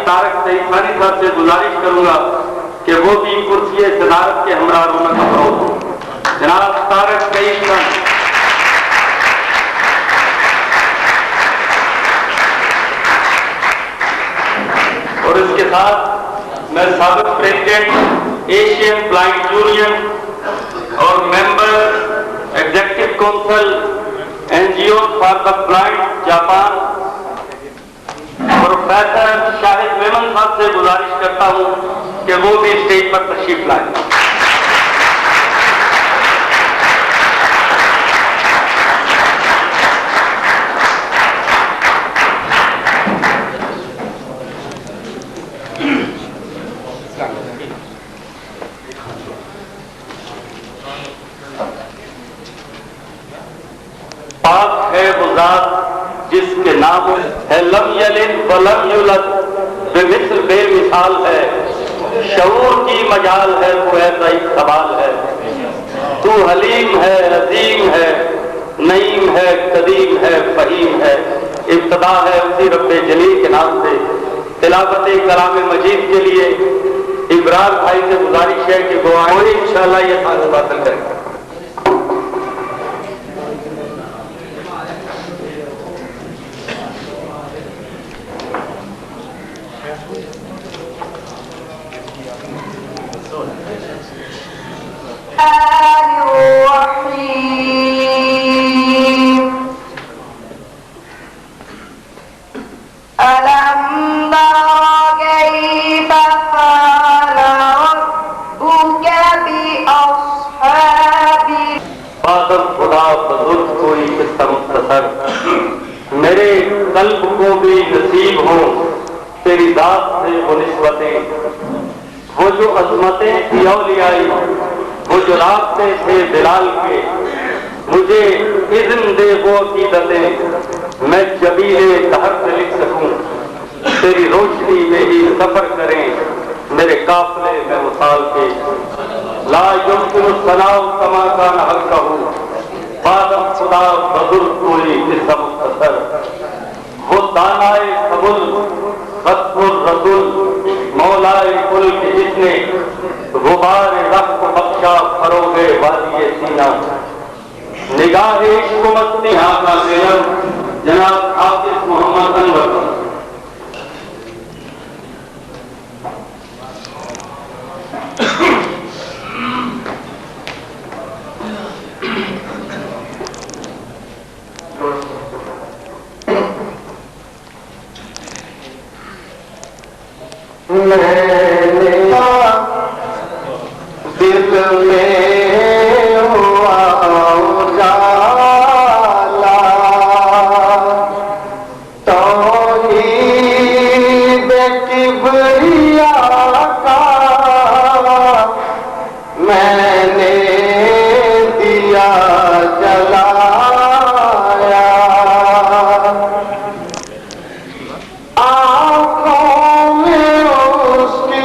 طارق سعید صاحب سے گزارش کروں گا کہ وہ بھی کرسی صدارت کے ہمراہ رونق افروز ہوں۔ جناب طارق سعید صاحب۔ اور اس کے ساتھ میں سابق پریزیڈنٹ ایشین بلائنڈ یونین اور member executive council NGO for the blind Japan professor Shahid Memon صاحب سے گزارش کرتا ہوں کہ وہ بھی اسٹیج پر تشریف لائیں۔ پاک ہے وہ ذات جس کے نام ہے لم یلد ولم یولد، بے مثل بے مثال ہے، شعور کی مجال ہے، وہ ایسا ہی سوال ہے۔ تو حلیم ہے، عظیم ہے، نعیم ہے، قدیم ہے، فہیم ہے۔ ابتدا ہے اسی رب جلیل کے نام سے۔ تلاوت کلام مجید کے لیے ابرار بھائی سے گزارش ہے کہ وہ آئیں، انشاءاللہ یہ سعادت حاصل کریں گے۔ میرے قلب کو بھی نصیب ہو تیری ذات سے وہ نسبتیں، وہ جو عظمتیں تھی اولیائی، وہ جو راستے تھے دلال کے، مجھے اذن دے وہ عقیدتیں میں جبیل دہر سے لکھ سکوں۔ تیری روشنی میں ہی سفر کریں میرے قافلے میں وصال کے۔ لا یمکن الثناء کما کان حقہ، بادم خدا بزرگ کوئی قصہ مختصر، وہ دانائے قبول خطب الرسول مولائے کل کے جس نے غبار رخ کو بخشا فروغ وادی سینہ۔ نگاہ عشق و مستی کا زینب جناب حافظ محمد انور۔ دل میں ہوا اجالا، توحید کبریا کا میں نے دیا جلایا، آنکھوں میں اس کی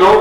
9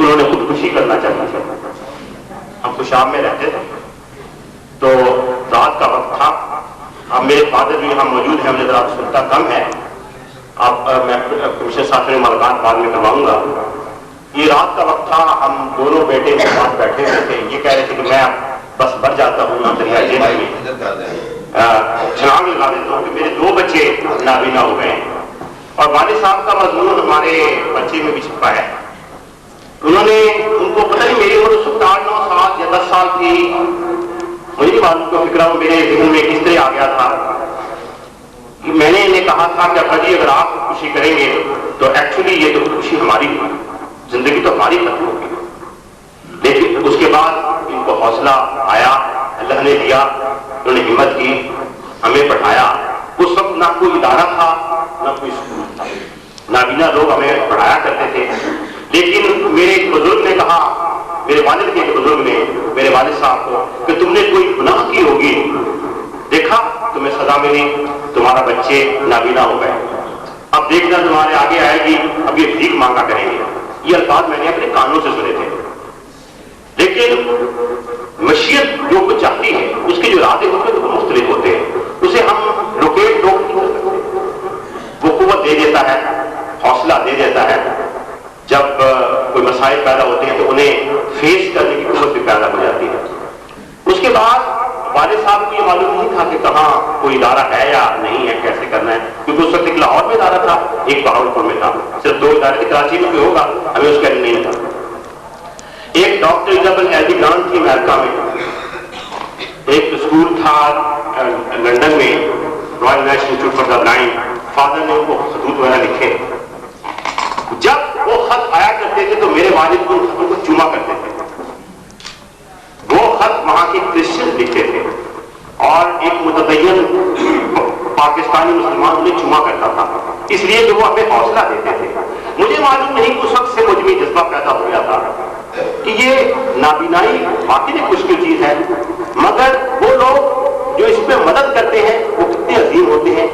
انہوں نے خودکشی کرنا چاہی. ہم خوشاب میں رہتے تھے تو رات کا وقت تھا. اب میرے فادر بھی یہاں موجود ہیں, مجھے ذرا سنتا کم ہے, اب میں کمشنر صاحب سے ملاقات بعد میں کرواؤں گا. یہ رات کا وقت تھا, ہم دونوں بیٹے کے ساتھ بیٹھے ہوئے تھے. یہ کہہ رہے تھے کہ میں بس بھر جاتا ہوں نا دریا جیل میں چھلانگ لگا دیتا ہوں کہ میرے 2 بچے نابینا ہو گئے ہیں. اور والد صاحب کا مضمون ہمارے بچے میں بھی چھپا ہے. انہوں نے, ان کو پتہ نہیں میری عمر 8-9 سال یا 10 سال تھی, مجھے نہیں معلوم کو فکرہ میرے ذہن میں کس طرح آ گیا تھا کہ میں نے انہیں کہا تھا کہ ابا جی اگر آپ خودکشی کریں گے تو ایکچولی یہ تو خودکشی ہماری زندگی تو ہماری ختم ہوگی. لیکن اس کے بعد ان کو حوصلہ آیا, اللہ نے دیا, انہوں نے ہمت کی, ہمیں پڑھایا. اس وقت نہ کوئی ادارہ تھا نہ کوئی اسکول تھا, نابینا لوگ ہمیں پڑھایا کرتے تھے. لیکن میرے ایک بزرگ نے کہا, میرے والد کے ایک بزرگ نے میرے والد صاحب کو, کہ تم نے کوئی گناہ کی ہوگی, دیکھا تمہیں سزا ملی, تمہارا بچے نابینا ہو گئے, اب دیکھنا تمہارے آگے آئے گی, اب یہ بھیک مانگا کریں گے. یہ الفاظ میں نے اپنے کانوں سے سنے تھے. لیکن مشیت جو کچھ چاہتی ہے اس کے جو ارادے ہوتے ہیں وہ مختلف ہوتے ہیں. اسے ہم لوکیٹ لوگ نہیں کر سکتے. وہ قوت دے دیتا ہے, حوصلہ دے دیتا ہے. جب کوئی مسائل پیدا ہوتے ہیں تو انہیں فیس کرنے کی قوت بھی پیدا ہو جاتی ہے. اس کے بعد والد صاحب کو یہ معلوم نہیں تھا کہ کہاں کوئی ادارہ ہے یا نہیں ہے, کیسے کرنا ہے, کیونکہ اس وقت ایک لاہور میں ادارہ تھا, ایک بہاولپور میں تھا, صرف 2 ادارے تھے. کراچی میں بھی ہوگا, ہمیں اس کا علم نہیں تھا. ایک ڈاکٹر ایزابل ایلڈی گرانٹ تھی امریکہ میں, ایک اسکول تھا لندن میں, Royal national institute for the blind. Father نے ان کو خطوط وغیرہ لکھے. جب وہ خط آیا کرتے تھے تو میرے والد کو ان خطوں کو چوما کرتے تھے. وہ خط وہاں کے کرسچن لکھتے تھے اور ایک متدین پاکستانی مسلمان انہیں چوما کرتا تھا, اس لیے کہ وہ ہمیں حوصلہ دیتے تھے. مجھے معلوم نہیں اس وقت سے مجھ میں جذبہ پیدا ہو گیا تھا کہ یہ نابینائی واقعی ایک مشکل چیز ہے, مگر وہ لوگ جو اس میں مدد کرتے ہیں وہ کتنے عظیم ہوتے ہیں.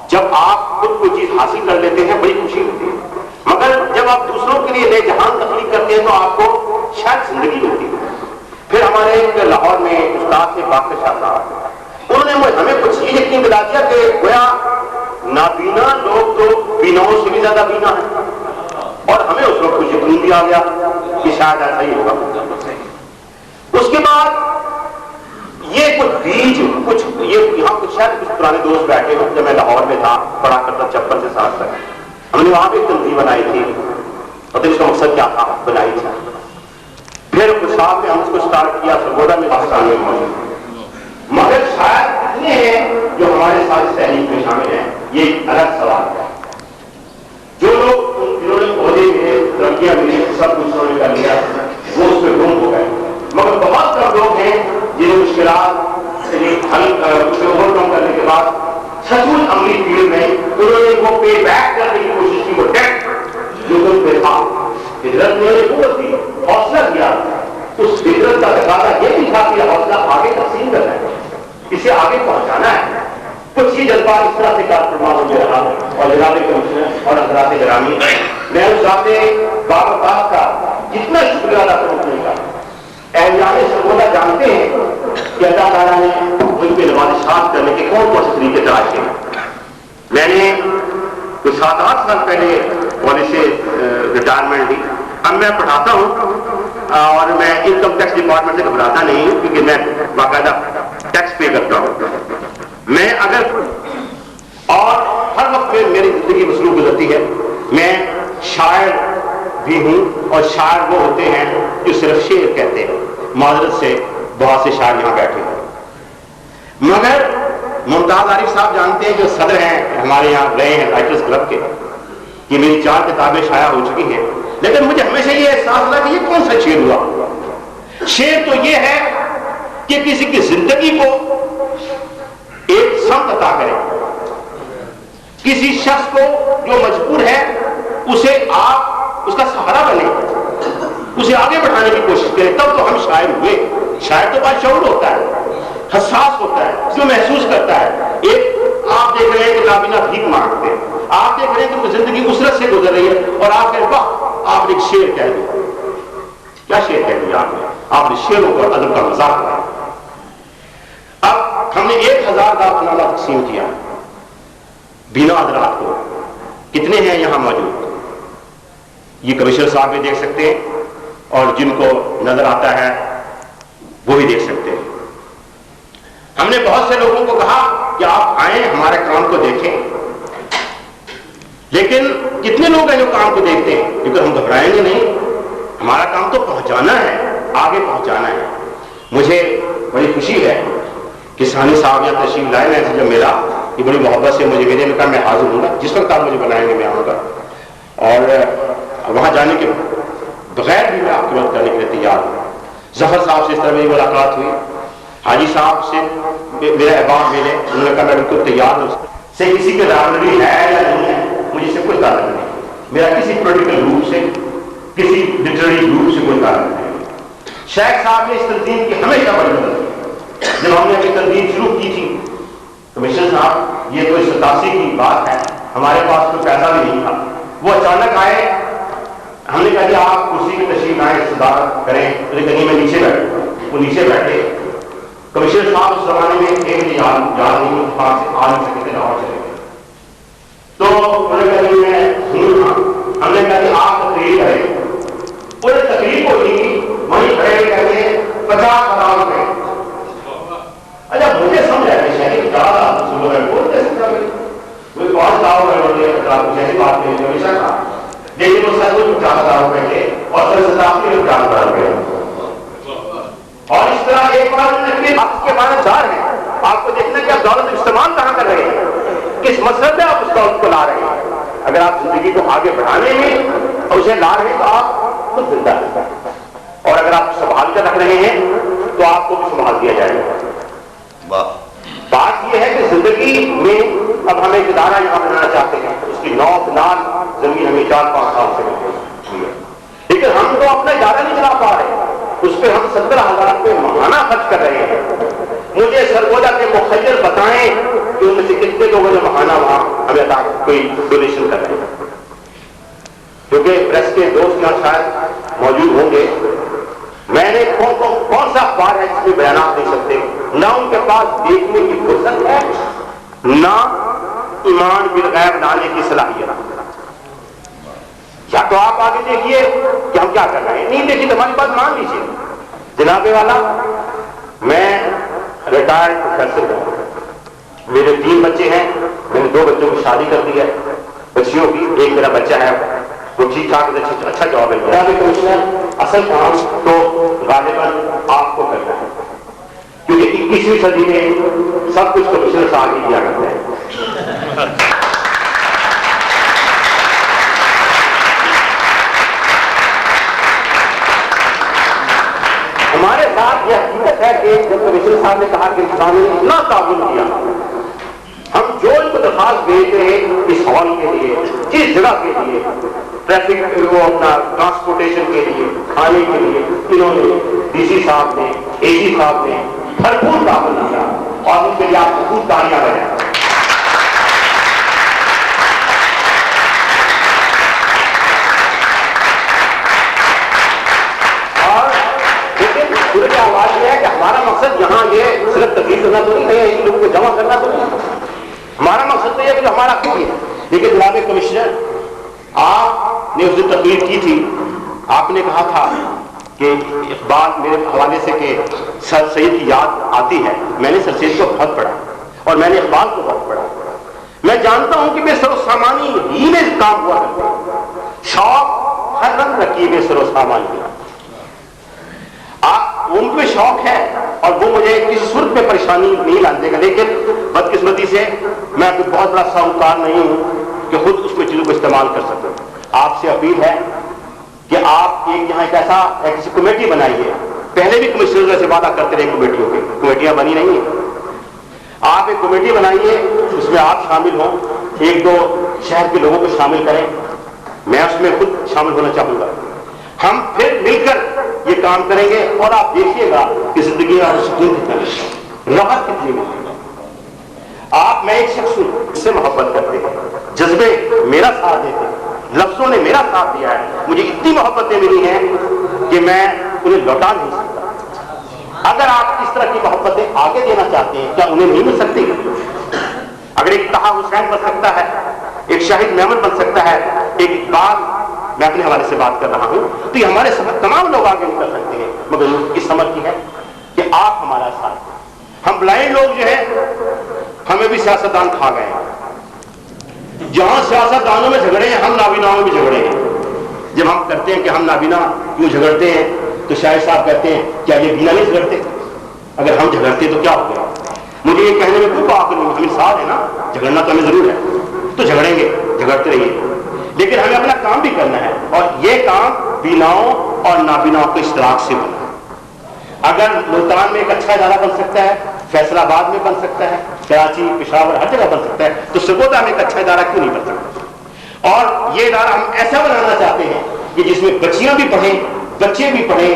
جب آپ خود کوئی چیز حاصل کر لیتے ہیں بڑی خوشی ہوتی ہے, مگر جب آپ دوسروں کے لیے نئے جہان تخلیق کرتے ہیں تو آپ کو شاید زندگی ہوتی ہے. پھر ہمارے ایک لاہور میں استاد تھے باقر شاہ صاحب, انہوں نے ہمیں کچھ یہ یقین دلا دیا کہ گویا نابینا لوگ تو بیناؤں سے بھی زیادہ بینا ہے. اور ہمیں اس وقت کچھ یقین بھی آ گیا کہ شاید ایسا ہی ہوگا. اس کے بعد یہ کچھ بیج, کچھ یہ یہاں کچھ شاید کچھ پرانے دوست بیٹھے ہوئے. جب میں لاہور میں تھا پڑھا کرتا 54 سے 60 تک, ہم نے وہاں پہ ایک تنظیم بنائی تھی. اور اس کا مقصد کیا تھا, بنائی تھی. پھر کچھ صاحب نے ہم اس کو اسٹارٹ کیا سرگودا میں پاکستان میں موجود, مگر شاید کتنے ہیں جو ہمارے ساتھ اس تحریک میں شامل ہیں, یہ ایک الگ سوال ہے. جو لوگ انہوں نے عہدے میں ترقیاں ملی سب کچھ انہوں نے کر لیا, وہ اس میں گم ہو گئے. مگر بہت کم لوگ ہیں جنہیں مشکلات سے حل اوور کم کرنے کے بعد سچمچ عملی فیلڈ میں انہوں نے وہ پے بیک کرنے کی کوشش کی. وہ ڈیٹ جو تم پہ تھا, ہجرت نے قوت دی, حوصلہ دیا. اس ہجرت کا تقاضا یہ بھی تھا کہ حوصلہ آگے تقسیم کرنا ہے, اسے آگے پہنچانا ہے. کچھ ہی جذبہ اس طرح سے کار فرما ہو رہا. اور جناب کمشنر اور حضرات گرامی, میں اس ذات بابرکات کا جتنا شکریہ ادا کروں گا. اہلیان سرگودا جانتے ہیں کہ اللہ تعالیٰ نے ان کے نوازشات کرنے کے کون کون سے طریقے تلاشے ہیں. میں نے کچھ 7-8 سال پہلے کالج سے ریٹائرمنٹ لی. اب میں پڑھاتا ہوں اور میں انکم ٹیکس ڈپارٹمنٹ سے گھبراتا نہیں ہوں, کیونکہ میں باقاعدہ ٹیکس پے کرتا ہوں. میں اگر اور ہر وقت میں میری زندگی مصروف گزرتی ہے. میں شاعر بھی ہوں, اور شاعر وہ ہوتے ہیں جو صرف شعر کہتے ہیں. معذرت سے بہت سے شاعر یہاں بیٹھے ہیں, مگر ممتاز عارف صاحب جانتے ہیں جو صدر ہیں ہمارے یہاں رہے ہیں رائٹرز کلب کے, کہ میری 4 کتابیں شائع ہو چکی ہیں. لیکن مجھے ہمیشہ یہ احساس ہوا کہ یہ کون سا شعر ہوا. شعر تو یہ ہے کہ کسی کی زندگی کو ایک سمت عطا کرے, کسی شخص کو جو مجبور ہے اسے آپ اس کا سہارا بنے, اسے آگے بڑھانے کی کوشش کریں. تب تو ہم شاعر ہوئے. شاعر تو باشعور ہوتا ہے, حساس ہوتا ہے, جو محسوس کرتا ہے. ایک آپ دیکھ رہے ہیں کہ نابینا بھیک مانگتے ہیں, آپ دیکھ رہے ہیں کہ زندگی اسرت سے گزر رہی ہے, اور آپ کہتے ہیں واہ آپ ایک شعر کہہ دو. آپ نے شعر اور ادب کا مذاق کیا. اب ہم نے 1000 دعوت نامہ تقسیم کیا بینا حضرات کو. کتنے ہیں یہاں موجود؟ یہ کمشنر صاحب بھی دیکھ سکتے ہیں اور جن کو نظر آتا ہے وہ بھی دیکھ سکتے ہیں. ہم نے بہت سے لوگوں کو کہا کہ آپ آئیں ہمارے کام کو دیکھیں, لیکن کتنے لوگ ہیں جو کام کو دیکھتے ہیں؟ کیونکہ ہم گھبرائیں گے نہیں, ہمارا کام تو پہنچانا ہے, آگے پہنچانا ہے. مجھے بڑی خوشی ہے کہ ثانی صاحب یہاں تشریف لائے, میں جب ملا یہ بڑی محبت سے مجھے میرے میں کہا میں حاضر ہوں گا, جس وقت آپ مجھے بلائیں گے میں آؤں گا. اور وہاں جانے کے بغیر بھی میں آپ کی مدد کرنے کے لیے تیار ہوں. ظفر صاحب سے اس طرح میری ملاقات ہوئی, حاجی صاحب سے میرا احباب ملے, انہوں نے کہا میں بالکل تیار ہوں. سے کسی کے دارمداری ہے یا نہیں ہے مجھے سے کوئی تعلق نہیں, میرا کسی پولیٹیکل گروپ سے کسی لٹریری گروپ سے کوئی تعلق نہیں. شیخ صاحب نے اس تنظیم کی ہمیشہ بڑی مدد کی. جب ہم نے اپنی تنظیم شروع کی تھی کمشنر صاحب یہ کوئی 87 کی بات ہے, ہمارے پاس کوئی پیسہ بھی نہیں تھا. وہ اچانک آئے, ہم نے کہا کہ آپ کرسی کی تشریف لائیں صدارت کریں, کہیں میں نیچے بیٹھوں. وہ نیچے بیٹھے. کمشنر صاحب اس زمانے میں ایک یاد نہیں اتفاق سے آ نہیں سکتے لاہور چلے گئے. تو انہوں نے کہا کہ میں سنوں تھا. ہم نے کہا کہ آپ تقریر کریں. انہوں نے تقریر کو لی, وہیں کھڑے کہتے ہیں 50,000 روپئے. اچھا مجھے سمجھ آیا کہ شہری زیادہ صبح میں بولتے سکتا ہے کوئی 5,000 روپئے بولتے کچھ ایسی بات نہیں ہمیشہ کہا, لیکن وہ سر کچھ 50,000 روپئے کے اور سر صداقت کے 50,000 روپئے. اور اس طرح ایک بار پھر آپ کے معنی دار ہیں, آپ کو دیکھنا کہ آپ دولت استعمال کہاں کر رہے ہیں, کس مقصد میں آپ اس دولت کو لا رہے ہیں. اگر آپ زندگی کو آگے بڑھانے میں اور اسے لا رہے ہیں تو آپ خود زندہ ہیں, اور اگر آپ سنبھال کر رکھ رہے ہیں تو آپ کو بھی سنبھال دیا جائے گا. بات یہ ہے کہ زندگی میں اب ہمیں ایک ادارہ یہاں بنانا چاہتے ہیں, اس کی 9 کنال زمین ہمیں 4-5 سال سے ملتی ہے, لیکن ہم تو اپنا ادارہ نہیں چلا پا رہے, اس پہ ہم 17,000 روپئے ماہانہ خرچ کر رہے ہیں. مجھے سرگودا کے مخیر بتائیں کہ ان میں سے کتنے لوگوں نے ماہانہ وہاں ہمیں کوئی ڈونیشن کر رہے ہیں, کیونکہ پریس کے دوست یہاں شاید موجود ہوں گے. میں نے کون سا اخبار ہے جس میں بیانات دے سکتے, نہ ان کے پاس دیکھنے کی فرصت ہے, نہ ایمان بالغیب لانے کی صلاحیت. یا تو آپ آگے دیکھیے کہ ہم کیا کر رہے ہیں, نہیں دیکھیے تو ہماری بات مان لیجیے. جناب والا, میں ریٹائرڈ پروفیسر ہوں, میرے 3 بچے ہیں, میں نے 2 بچوں کی شادی کر دی ہے, بچیوں کی. ایک میرا بچہ ہے وہ ٹھیک ٹھاک اچھا جواب ہے. کمشنر اصل کام تو غالباً آپ کو کرنا ہے, کیونکہ 21ویں صدی میں سب کچھ کمشنر صاحب ہی کیا کرتے ہیں. ہمارے ساتھ یہ حقیقت ہے کہ جب کمشنر صاحب نے کہا کہ انسانوں نے اتنا تعاون کیا, ہم جو ان کو درخواست بھیجتے ہیں اس ہال کے لیے, کس جگہ کے لیے, ٹریفک وہ اپنا ٹرانسپورٹیشن کے لیے, کھانے کے لیے, انہوں نے ڈی سی صاحب نے, اے سی صاحب نے بھرپور تعاون کیا, اور ان کے لیے آپ کو خوب تالیاں بجائیں. آواز یہ ہے کہ ہمارا مقصد یہاں یہ صرف تقریر کرنا تو نہیں ہے, ان لوگوں کو جمع کرنا تو نہیں, ہمارا مقصد تو یہ کہ ہمارا کیوں ہے. لیکن جناب کمشنر, آپ نے اس دن تقریر کی تھی, آپ نے کہا تھا کہ اقبال میرے حوالے سے کہ سر سید کی یاد آتی ہے. میں نے سر سید کو بہت پڑھا اور میں نے اقبال کو بہت پڑھا. میں جانتا ہوں کہ بے سر و سامانی ہی میں کام ہوا کرتا ہوں, شوق ہر رنگ رکھیے بے سر و سامانی. ان میں شوق ہے اور وہ مجھے کسی صورت پہ پریشانی نہیں لانے دے گا, لیکن بدقسمتی سے میں کوئی بہت بڑا ساہوکار نہیں ہوں کہ خود اس میں چیزوں کو استعمال کر سکوں. آپ سے اپیل ہے کہ آپ ایک یہاں ایک ایسا کسی کمیٹی بنائیے. پہلے بھی کمشنر سے وعدہ کرتے رہے کمیٹیوں کے, کمیٹیاں بنی نہیں ہیں. آپ ایک کمیٹی بنائیے, اس میں آپ شامل ہوں, 1-2 شہر کے لوگوں کو شامل کریں, میں اس میں خود شامل ہونا چاہوں گا. ہم پھر مل کر یہ کام کریں گے اور آپ دیکھیے گا کہ زندگی میں آپ سکون کتنا ملے گا, راحت کتنی ملے گا. آپ, میں ایک شخص ہوں, اس سے محبت کرتے ہیں, جذبے میرا ساتھ دیتے ہیں, لفظوں نے میرا ساتھ دیا ہے, مجھے اتنی محبتیں ملی ہیں کہ میں انہیں لوٹا نہیں سکتا. اگر آپ اس طرح کی محبتیں آگے دینا چاہتے ہیں کیا انہیں نہیں مل سکتی؟ اگر ایک طہا حسین بن سکتا ہے، ایک شاہد محمد بن سکتا ہے، ایک اقبال، میں اپنے حوالے سے بات کر رہا ہوں، تو یہ ہمارے سمجھ تمام لوگ آگے نکل سکتے ہیں، مگر اس سمجھ کی ہے کہ آپ ہمارا ساتھ دیں۔ ہم بلائنڈ لوگ جو ہیں ہمیں بھی سیاستدان کھا گئے ہیں، جہاں سیاستدانوں میں جھگڑے ہیں ہم نابیناؤں میں بھی جھگڑے ہیں۔ جب ہم کرتے ہیں کہ ہم نابینا کیوں جھگڑتے ہیں تو شاہد صاحب کہتے ہیں کیا یہ بینا نہیں جھگڑتے؟ اگر ہم جھگڑتے تو کیا ہو گیا؟ مجھے یہ کہنے میں کوئی بات نہیں، ہم انسان ہے نا، جھگڑنا تو ہمیں ضرور ہے، تو جھگڑیں گے، جھگڑتے رہیے، لیکن ہمیں اپنا کام بھی کرنا ہے، اور یہ کام بیناؤں اور نابیناؤں کے اشتراک سے بنا۔ اگر ملتان میں ایک اچھا ادارہ بن سکتا ہے، فیصل آباد میں بن سکتا ہے، کراچی، پشاور، ہر جگہ بن سکتا ہے، تو سرگودا میں ایک اچھا ادارہ کیوں نہیں بن سکتا؟ اور یہ ادارہ ہم ایسا بنانا چاہتے ہیں کہ جس میں بچیاں بھی پڑھیں، بچے بھی پڑھیں،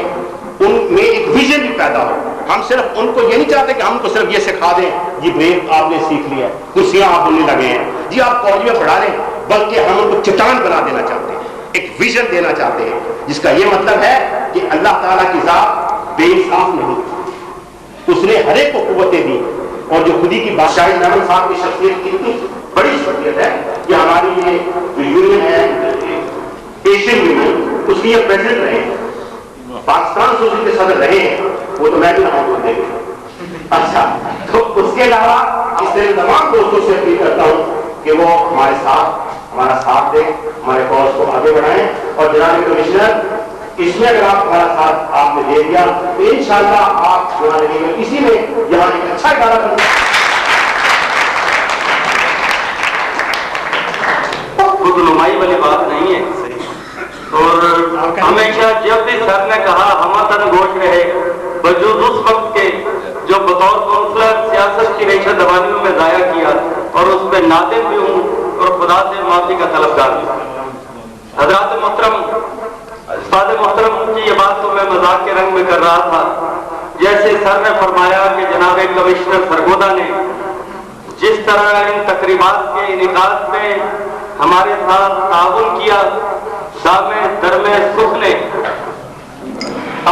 ان میں ایک ویژن بھی پیدا ہو۔ ہم صرف ان کو یہ نہیں چاہتے کہ ہم کو صرف یہ سکھا دیں جی بریک آپ نے سیکھ لیا ہے، کرسیاں آپ بننے لگے ہیں، جی آپ کالج میں پڑھا رہے ہیں، بلکہ ہم ان کو چٹان بنا دینا چاہتے ہیں، ایک ویژن دینا چاہتے ہیں، جس کا یہ مطلب ہے کہ اللہ تعالیٰ کی ذات بے انصاف نہیں، اس نے ہر ایک کو قوتیں دی، اور جو خودی کی بادشاہ محمد صاحب کی شخصیت کی اتنی بڑی شخصیت ہے کہ ہماری یہ جو یونین ہے ایشین یونین، اس کی یہ پریزیڈنٹ رہے ہیں، پاکستان سوسائٹی کے صدر رہے ہیں، وہ تو میں بھی رہا ہوں دیکھ۔ اچھا، تو اس کے علاوہ اس طرح تمام دوستوں سے اپیل کرتا ہوں کہ وہ ہمارا ساتھ دیں، ہمارے کورس کو آگے بڑھائیں، اور جناب کمشنر اس میں اگر آپ ہمارا ساتھ آپ نے دے دیا تو انشاءاللہ آپ جو لگے گا اسی میں یہاں ایک اچھا ادارہ کرنا۔ خود نمائی والی بات نہیں ہے، اور ہمیشہ جب بھی سر نے کہا ہمتن گوش رہے، وجود اس وقت کے جو بطور کونسلر سیاست کی ریشہ دبانیوں میں ضائع کیا، اور اس پہ نادم بھی ہوں اور خدا سے معافی کا طلبگار بھی ہوں۔ حضرات محترم، استاد محترم کی یہ بات تو میں مذاق کے رنگ میں کر رہا تھا، جیسے سر نے فرمایا کہ جناب کمشنر سرگودا نے جس طرح ان تقریبات کے انعقاد میں ہمارے ساتھ تعاون کیا، دامے درمے سکھ نے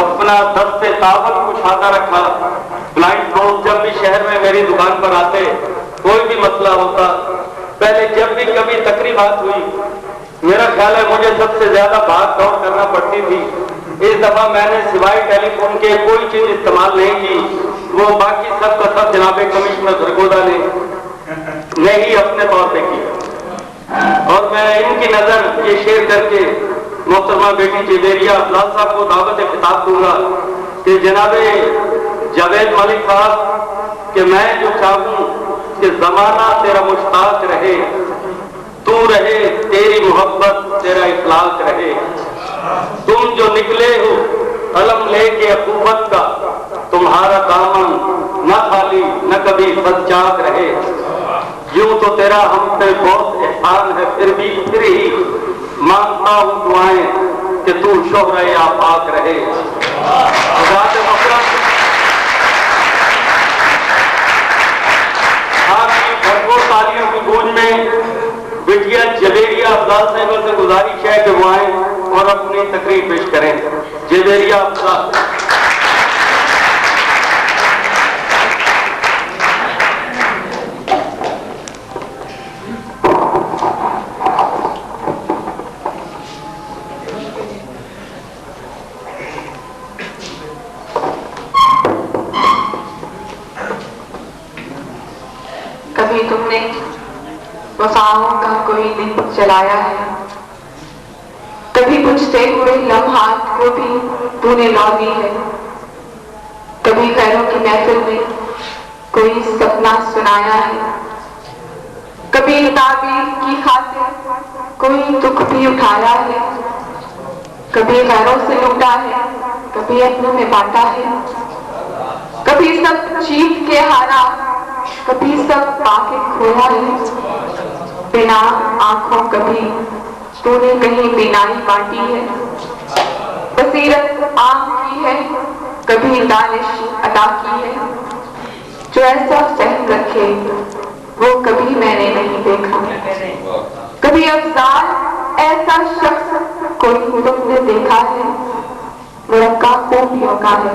اپنا دست تعاون کشادہ رکھا۔ بلائنڈ لوگ جب بھی شہر میں میری دکان پر آتے، کوئی بھی مسئلہ ہوتا، پہلے جب بھی کبھی تقریبات ہوئی، میرا خیال ہے مجھے سب سے زیادہ بھاگ دوڑ کرنا پڑتی تھی۔ اس دفعہ میں نے سوائے ٹیلی فون کے کوئی چیز استعمال نہیں کی، وہ باقی سب کا سب جناب کمشنر سرگودا نے ہی اپنے طور پہ کی۔ اور میں ان کی نظر یہ شیئر کر کے محترمہ بیٹی جویریہ افضال صاحب کو دعوت خطاب دوں گا کہ جناب جاوید ملک صاحب کہ میں جو چاہوں کہ زمانہ تیرا مشتاق رہے، تو رہے تیری محبت، تیرا اخلاق رہے، تم جو نکلے ہو علم لے کے اخوت کا، تمہارا دامن نہ خالی نہ کبھی سچاک رہے، یوں تو تیرا ہم پہ بہت احسان ہے، پھر ہی مانگتا ہوں دعائیں کہ تو شہرۂ آفاق رہے۔ حضرات محترم، آپ کی بھرپور تالیوں کی گونج میں بٹیا جویریہ افضال صاحبہ سے گزارش ہے کہ وہ آئیں اور اپنی تقریر پیش کریں۔ جویریہ افضال۔ کبھی تم نے وفاؤں کا کوئی دن چلایا ہے، کبھی بجھتے ہوئے لمحات کو بھی تو نے لا دی ہے، کبھی خیروں کی محفل میں کوئی سپنا سنایا ہے، کبھی تعبیر کی خاطر کوئی دکھ بھی اٹھایا ہے، کبھی غیروں سے لوٹا ہے، کبھی اپنوں میں بانٹا ہے، کبھی سب جیت کے ہارا، کبھی سب پا کے کھویا ہے، بنا آنکھوں کبھی تو نے کہیں بینائی بانٹی ہے، بصیرت عام کی ہے، کبھی دانش عطا کی ہے، جو ایسا فہم رکھے وہ کبھی میں نے نہیں دیکھا، کبھی افضال ایسا شخص کوئی تم نے دیکھا ہے، مرکا خوبیوں کا ہے،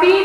3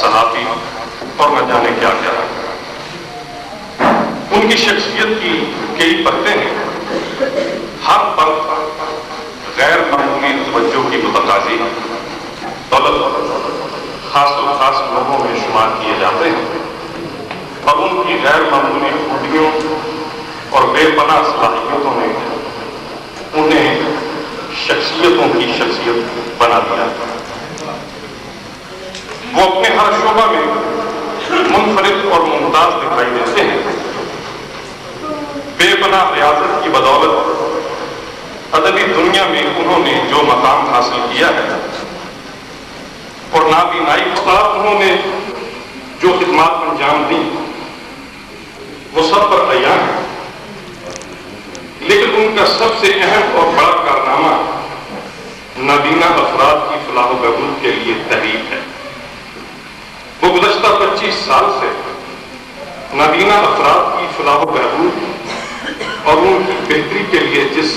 صحافی اور نہ جانے کیا کیا. ان کی شخصیت کی کئی پرتیں ہیں. ہر پرت غیر معمولی توجہ کی متقاضی طلب خاص لوگوں میں شمار کیے جاتے ہیں اور ان کی غیر معمولی خوبیوں اور بے پناہ صلاحیتوں نے انہیں شخصیتوں کی شخصیت بنا دیا. وہ اپنے ہر شعبہ میں منفرد اور ممتاز دکھائی دیتے ہیں. بے پناہ ریاضت کی بدولت ادبی دنیا میں انہوں نے جو مقام حاصل کیا ہے اور نابینائی کے ساتھ انہوں نے جو خدمات انجام دی وہ سب پر عیان ہے. لیکن ان کا سب سے اہم اور بڑا کارنامہ نابینا افراد کی فلاح و بہبود کے لیے تحریک ہے. وہ گزشتہ 25 سال سے نابینا افراد کی فلاح و بہبود اور ان کی بہتری کے لیے جس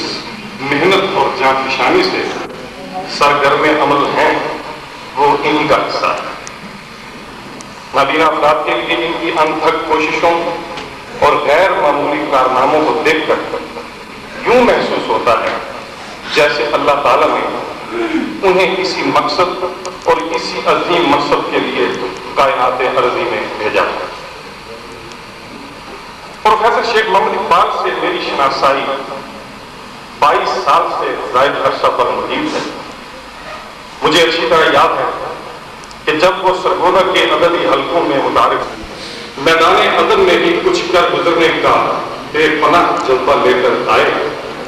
محنت اور جانفشانی سے سرگرم عمل ہیں وہ انہی کا حصہ ہے. نابینا افراد کے لیے ان کی انتھک کوششوں اور غیر معمولی کارناموں کو دیکھ کر یوں محسوس ہوتا ہے جیسے اللہ تعالیٰ نے انہیں اسی مقصد اور اسی عظیم مقصد کے لیے کائنات ارضی میں بھیجا ہے. پروفیسر شیخ محمد اقبال سے میری شناسائی 22 سال سے زائد عرصہ پر محیط ہے. مجھے اچھی طرح یاد ہے کہ جب وہ سرگودا کے ادبی حلقوں میں متعارف میدان ادب میں بھی کچھ کر گزرنے کا بے پناہ جذبہ لے کر آئے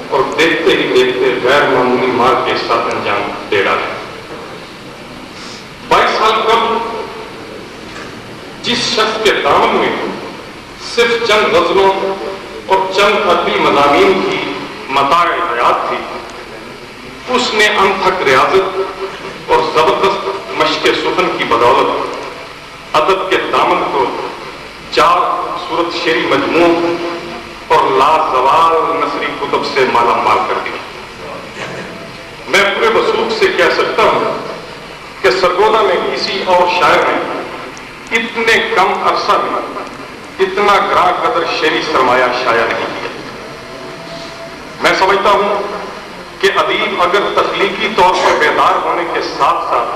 اور دیکھتے ہی دیکھتے غیر معمولی مار کے ساتھ انجام دے ڈالے. 22 سال قبل جس شخص کے دامن میں صرف چند غزلوں اور چند ادبی مضامین کی متاع حیات تھی، اس نے انتھک ریاضت اور زبردست مشق سخن کی بدولت ادب کے دامن کو 4 خوبصورت شعری مجموع اور لازوال نثری کتب سے مالا مال کر دیا. میں پورے وثوق سے کہہ سکتا ہوں کہ سرگودا میں کسی اور شاعر نے اتنے کم عرصہ میں اتنا گراں قدر شعری سرمایہ شائع نہیں کیا. میں سمجھتا ہوں کہ ادیب اگر تخلیقی طور پر بیدار ہونے کے ساتھ ساتھ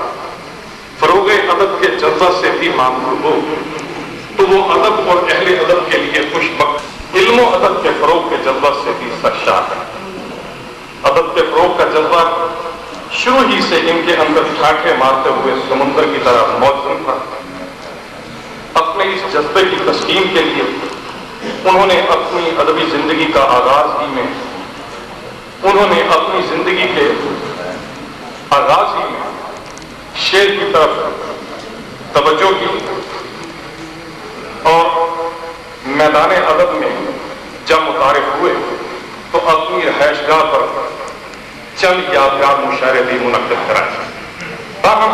فروغ ادب کے جذبہ سے بھی معمور ہو تو وہ ادب اور اہل ادب کے لیے خوش بخت علم و ادب کے فروغ کے جذبہ سے بھی سرشار ہے. ادب کے فروغ کا جذبہ شروع ہی سے ان کے اندر ٹھاٹھے مارتے ہوئے سمندر کی طرح موزوں تھا. اپنے اس جذبے کی تسکین کے لیے انہوں نے اپنی ادبی زندگی کا آغاز ہی میں شعر کی طرف توجہ کی اور میدان ادب میں جب متعارف ہوئے تو اپنی رہائش گاہ پر چند یادگار مشاعرے بھی منعقد کرائے. تاہم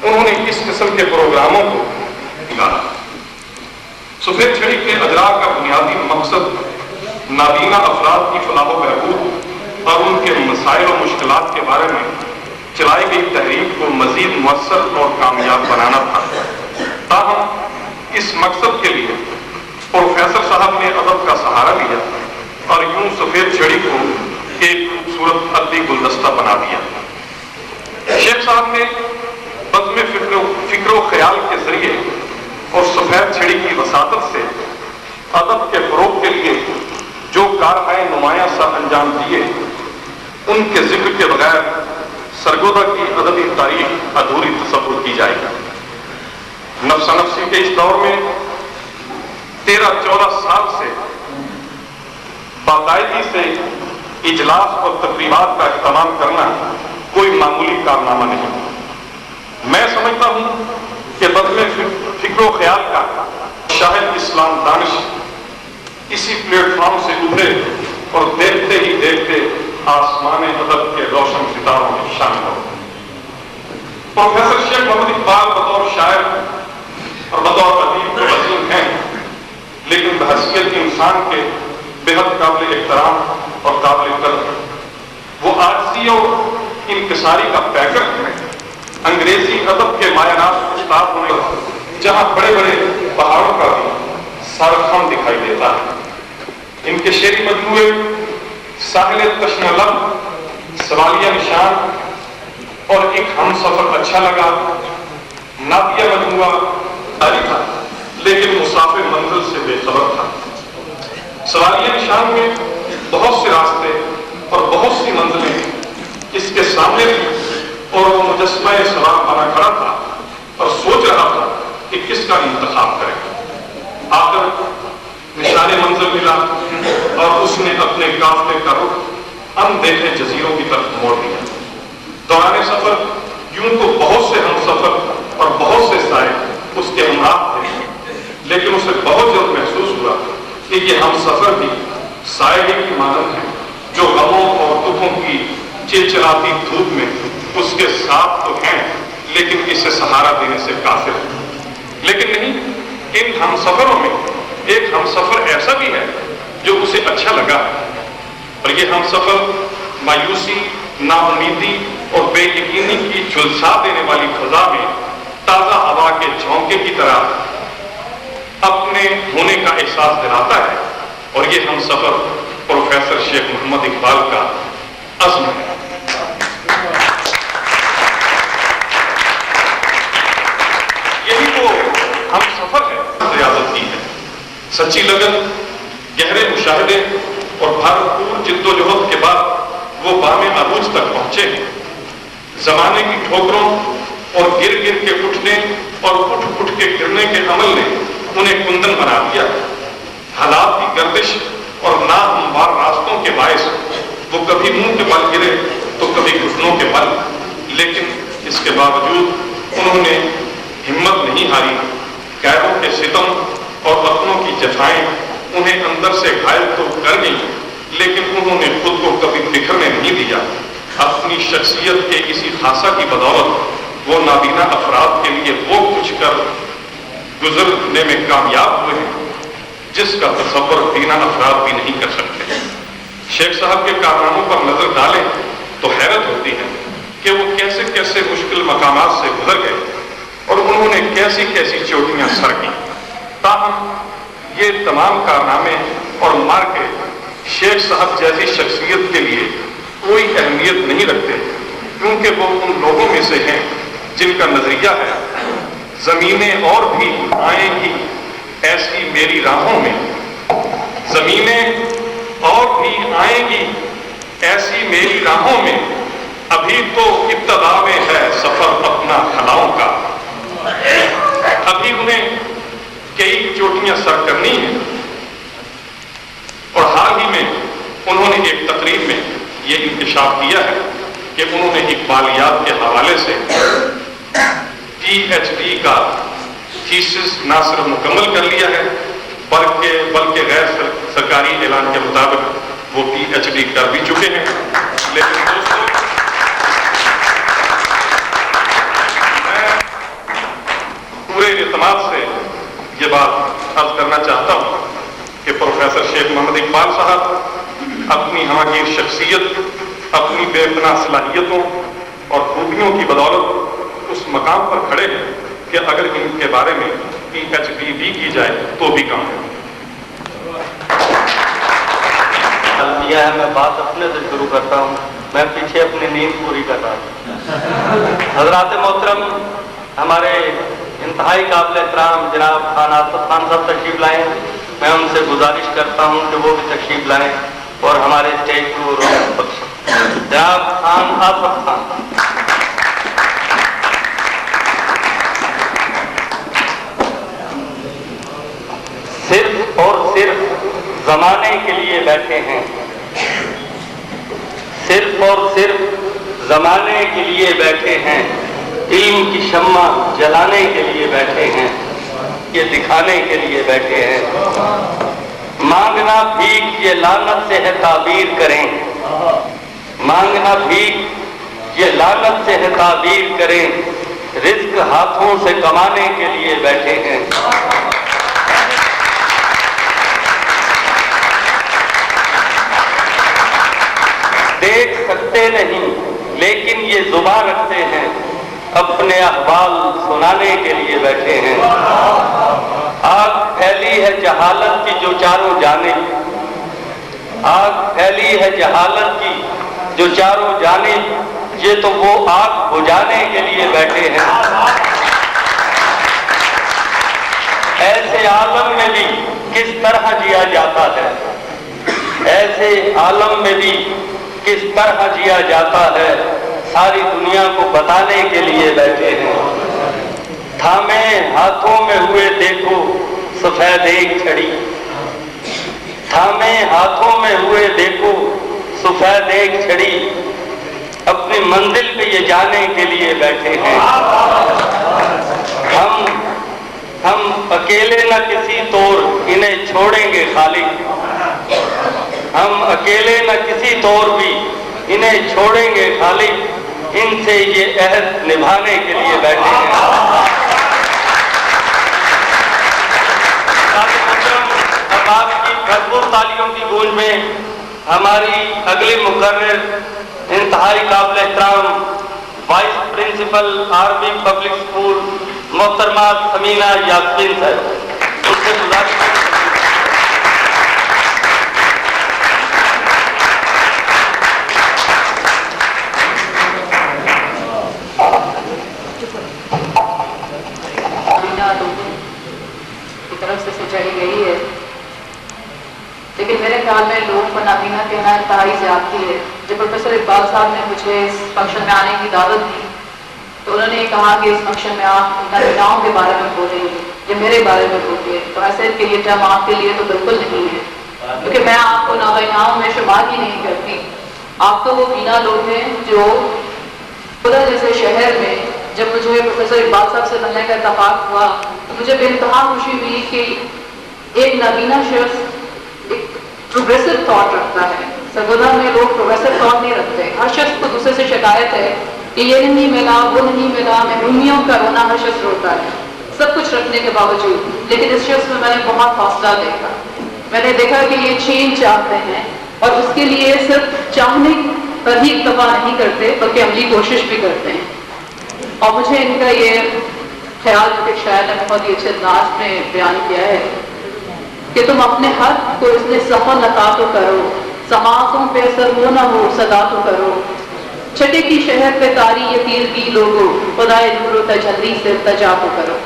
انہوں نے اس قسم کے پروگراموں کو نکالا. سفید چھڑی کے اجراء کا بنیادی مقصد نابینا افراد کی فلاح و بہبود اور ان کے مسائل و مشکلات کے بارے میں چلائی گئی تحریک کو مزید مؤثر اور کامیاب بنانا تھا. تاہم اس مقصد کے لیے پروفیسر صاحب نے ادب کا سہارا لیا اور یوں سفید چھڑی کو ایک خوبصورت ادبی گلدستہ بنا دیا. شیخ صاحب نے بزم فکر و خیال کے ذریعے اور سفید چھڑی کی وساطت سے ادب کے فروغ کے لیے جو کارنامے نمایاں سا انجام دیے ان کے ذکر کے بغیر سرگودا کی ادبی تاریخ ادھوری تصور کی جائے گی. نفسا نفسی کے اس دور میں 13-14 سال سے باقاعدگی سے اجلاس اور تقریبات کا اہتمام کرنا کوئی معمولی کارنامہ نہیں. میں سمجھتا ہوں کہ بزم فکر و خیال کا شاہد اسلام دانش اسی پلیٹ فارم سے ابھرے اور دیکھتے ہی دیکھتے آسمان ادب کے روشن ستاروں میں شامل ہو. پروفیسر شیخ محمد اقبال بطور شاعر اور بطور ادیب تو عظیم ہیں، لیکن بحیثیت انسان کے بےحد قابل احترام اور قابل قدر. وہ عاجزی اور انکساری کا پیکر ہیں. انگریزی ادب کے مایہ ناز استاد ہونے جہاں بڑے بڑے پہاڑوں کا بھی سرخم دکھائی دیتا ہے۔ ان کے شعری مجموعے ساحل تشنہ لب، سوالیہ نشان اور ایک ہم سفر اچھا لگا، نادیہ مجموعہ جاری تھا لیکن مسافر منزل سے بے خبر تھا۔ سوالیہ نشان میں بہت سے راستے اور بہت سی منزلیں اس کے سامنے تھی اور وہ مجسمہ سوال بنا کھڑا تھا اور سوچ رہا تھا کہ کس کا انتخاب کرے۔ آخر نشان منزل ملا اور اس نے اپنے قافلے کا رخ اندیکھے جزیروں کی طرف موڑ دیا۔ دوران سفر یوں تو بہت سے ہم سفر اور بہت سے سائے اس کے ہمراہ تھے، لیکن اسے بہت جلد محسوس ہوا کہ یہ ہم سفر بھی سائے کی مانند ہے جو غموں اور دکھوں کی چلچلاتی دھوپ میں اس کے ساتھ تو ہیں لیکن اسے سہارا دینے سے قاصر ہے۔ لیکن نہیں، ان ہم سفروں میں ایک ہم سفر ایسا بھی ہے جو اسے اچھا لگا، اور یہ ہم سفر مایوسی، نا امیدی اور بے یقینی کی جھلسا دینے والی فضا میں تازہ ہوا کے جھونکے کی طرح اپنے ہونے کا احساس دلاتا ہے، اور یہ ہم سفر پروفیسر شیخ محمد اقبال کا عزم ہے۔ یہی وہ ہم سفر ہے ریاضت کی ہے، سچی لگن، گہرے مشاہدے اور بھرپور جد و جہد کے بعد وہ بام عروج تک پہنچے ہیں۔ زمانے کی ٹھوکروں اور گر گر کے اٹھنے اور اٹھ اٹھ کے گرنے کے عمل نے انہیں کندن بنا دیا۔ حالات کی گردش اور ناہموار راستوں کے باعث وہ کبھی منہ کے بل گرے تو کبھی گھٹنوں کے بل، لیکن اس کے باوجود انہوں نے ہمت نہیں ہاری۔ غیروں کے ستم اور اپنوں کی جفائیں انہیں اندر سے گھائل تو کر گئی، لیکن انہوں نے خود کو کبھی بکھرنے نہیں دیا۔ اپنی شخصیت کے اسی خاصہ کی بدولت وہ نابینا افراد کے لیے وہ کچھ کر گزرنے میں کامیاب ہوئے ہیں جس کا تصور بینا افراد بھی نہیں کر سکتے۔ شیخ صاحب کے کارناموں پر نظر ڈالیں تو حیرت ہوتی ہے کہ وہ کیسے کیسے مشکل مقامات سے گزر گئے اور انہوں نے کیسی کیسی چوٹیاں سر کی۔ تاہم یہ تمام کارنامے اور مارکے شیخ صاحب جیسی شخصیت کے لیے کوئی اہمیت نہیں رکھتے، کیونکہ وہ ان لوگوں میں سے ہیں جن کا نظریہ ہے زمینیں اور بھی آئیں گی ایسی میری راہوں میں، زمینیں اور بھی آئیں گی ایسی میری راہوں میں، ابھی تو ابتدا میں ہے سفر اپنا خلاؤں کا۔ ابھی انہیں کئی چوٹیاں سر کرنی ہیں، اور حال ہی میں انہوں نے ایک تقریب میں یہ انکشاف کیا ہے کہ انہوں نے اقبالیات کے حوالے سے PhD کا تھیسس نہ صرف مکمل کر لیا ہے بلکہ غیر سرکاری اعلان کے مطابق وہ PhD کر بھی چکے ہیں۔ لیکن دوستوں، میں پورے اعتماد سے یہ بات عرض کرنا چاہتا ہوں کہ پروفیسر شیخ محمد اقبال صاحب اپنی ہماگیر شخصیت، اپنی بے پناہ صلاحیتوں اور خوبیوں کی بدولت اس مقام پر کھڑے ہیں کہ اگر ان کے بارے میں PhD بھی کی جائے تو بھی کم ہے۔ دیا ہے، میں بات اپنے سے شروع کرتا ہوں، میں پیچھے اپنی نیند پوری کر رہا ہوں۔ حضرات محترم، ہمارے انتہائی قابل احترام جناب خان آصف خان صاحب تشریف لائیں، میں ان سے گزارش کرتا ہوں کہ وہ بھی تشریف لائیں اور ہمارے اسٹیج کو رونق بخشیں۔ جناب خان آصف خان۔ صرف اور صرف زمانے کے لیے بیٹھے ہیں، صرف اور صرف زمانے کے لیے بیٹھے ہیں، علم کی شمع جلانے کے لیے بیٹھے ہیں، یہ دکھانے کے لیے بیٹھے ہیں۔ مانگنا بھیک یہ لعنت سے ہے تعبیر کریں، مانگنا بھیک یہ لعنت سے ہے تعبیر کریں، رزق ہاتھوں سے کمانے کے لیے بیٹھے ہیں۔ دیکھ سکتے نہیں لیکن یہ زبان رکھتے ہیں، اپنے اپنے احوال سنانے کے لیے بیٹھے ہیں۔ آگ پھیلی ہے جہالت کی جو چاروں جانب، آگ پھیلی ہے جہالت کی جو چاروں جانب، یہ تو وہ آگ بجھانے کے لیے بیٹھے ہیں۔ ایسے عالم میں بھی کس طرح جیا جاتا ہے، ایسے عالم میں بھی کس طرح جیا جاتا ہے، ساری دنیا کو بتانے کے لیے بیٹھے ہیں۔ تھامے ہاتھوں میں ہوئے دیکھو سفید ایک چھڑی، تھامے ہاتھوں میں ہوئے دیکھو سفید ایک چھڑی، اپنی منزل پہ یہ جانے کے لیے بیٹھے ہیں۔ ہم اکیلے نہ کسی طور انہیں چھوڑیں گے خالق، ہم اکیلے نہ کسی طور بھی انہیں چھوڑیں گے خالق، ان سے یہ عہد نبھانے کے لیے بیٹھے ہیں۔ اب آپ کی بھرپور تالیوں کی گونج میں ہماری اگلی مقرر انتہائی قابل احترام vice principal army public school محترمہ سمینہ یاسمین صاحب، ان سے گزارش کی طرف سے سچائی گئی ہے، لیکن میرے خیال میں لوگ کو نابینا کہنا انتہائی زیادتی ہے۔ جب پروفیسر اقبال صاحب نے مجھے اس فنکشن میں آنے کی دعوت دی تو انہوں نے کہا کہ اس فنکشن میں آپ نابیناؤں کے بارے میں بولیں گے یا میرے بارے میں بولیں، تو ایسے کہ یہ ٹرم آپ کے لیے تو بالکل نہیں ہے، کیونکہ میں آپ کو نابیناؤں میں شمار ہی نہیں کرتی۔ آپ تو وہ بینا لوگ ہیں جو خدا جیسے شہر میں جب مجھے پروفیسر اقبال صاحب سے ملنے کا اتفاق ہوا تو مجھے بے انتہا خوشی ہوئی کہ ایک نابینا شخص ایک پروگریسو تھاٹ رکھتا ہے۔ سرگودا میں لوگ پروگریسو تھاٹ نہیں رکھتے، ہر شخص کو دوسرے سے شکایت ہے کہ یہ نہیں ملا، وہ نہیں ملا، محرومیوں کا رونا ہر شخص روتا ہے سب کچھ رکھنے کے باوجود، لیکن اس شخص میں نے بہت حوصلہ دیکھا۔ میں نے دیکھا کہ یہ چینج چاہتے ہیں اور اس کے لیے صرف چاہنے پر ہی اکتفا نہیں کرتے بلکہ عملی کوشش بھی کرتے ہیں۔ اور مجھے ان کا یہ خیال جو کہ شاید نے بہت ہی اچھے انداز میں بیان کیا ہے کہ تم اپنے حق کو اس نے سفل عطا تو کرو، سماعتوں پہ اثر ہو نہ ہو صدا تو کرو، چھٹے کی شہر پہ تاری یہ تیر کی لوگو، خدائے نور و تجلی سے التجا تو کرو۔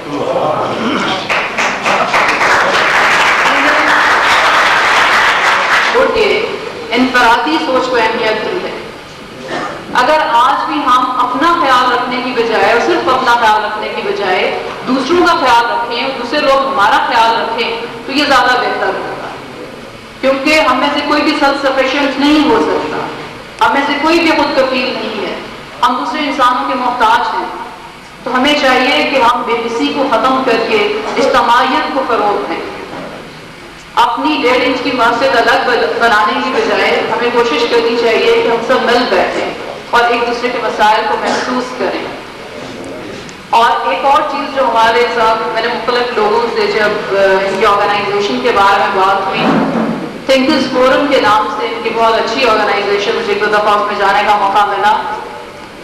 انفرادی سوچ کو اہمیت دی ہے۔ اگر آج بھی ہم اپنا خیال رکھنے کی بجائے اور صرف اپنا خیال رکھنے کی بجائے دوسروں کا خیال رکھیں اور دوسرے لوگ ہمارا خیال رکھیں تو یہ زیادہ بہتر ہوگا، کیونکہ ہم میں سے کوئی بھی سیلف سفیشینٹ نہیں ہو سکتا، ہم میں سے کوئی بھی خود کفیل نہیں ہے، ہم دوسرے انسانوں کے محتاج ہیں۔ تو ہمیں چاہیے کہ ہم بے حسی کو ختم کر کے اجتماعیت کو فروغ دیں۔ اپنی 1.5 انچ کی مسجد الگ بنانے کی بجائے ہمیں کوشش کرنی چاہیے کہ ہم سب مل بیٹھیں اور ایک دوسرے کے مسائل کو محسوس کریں۔ اور ایک اور چیز جو ہمارے ساتھ میں نے مختلف لوگوں سے جب ان کی آرگنائزیشن کے بارے میں بات ہوئی، تھنکرز فورم کے نام سے ان کی بہت اچھی آرگنائزیشن، مجھے ایک دو دفعہ اس میں جانے کا موقع ملا،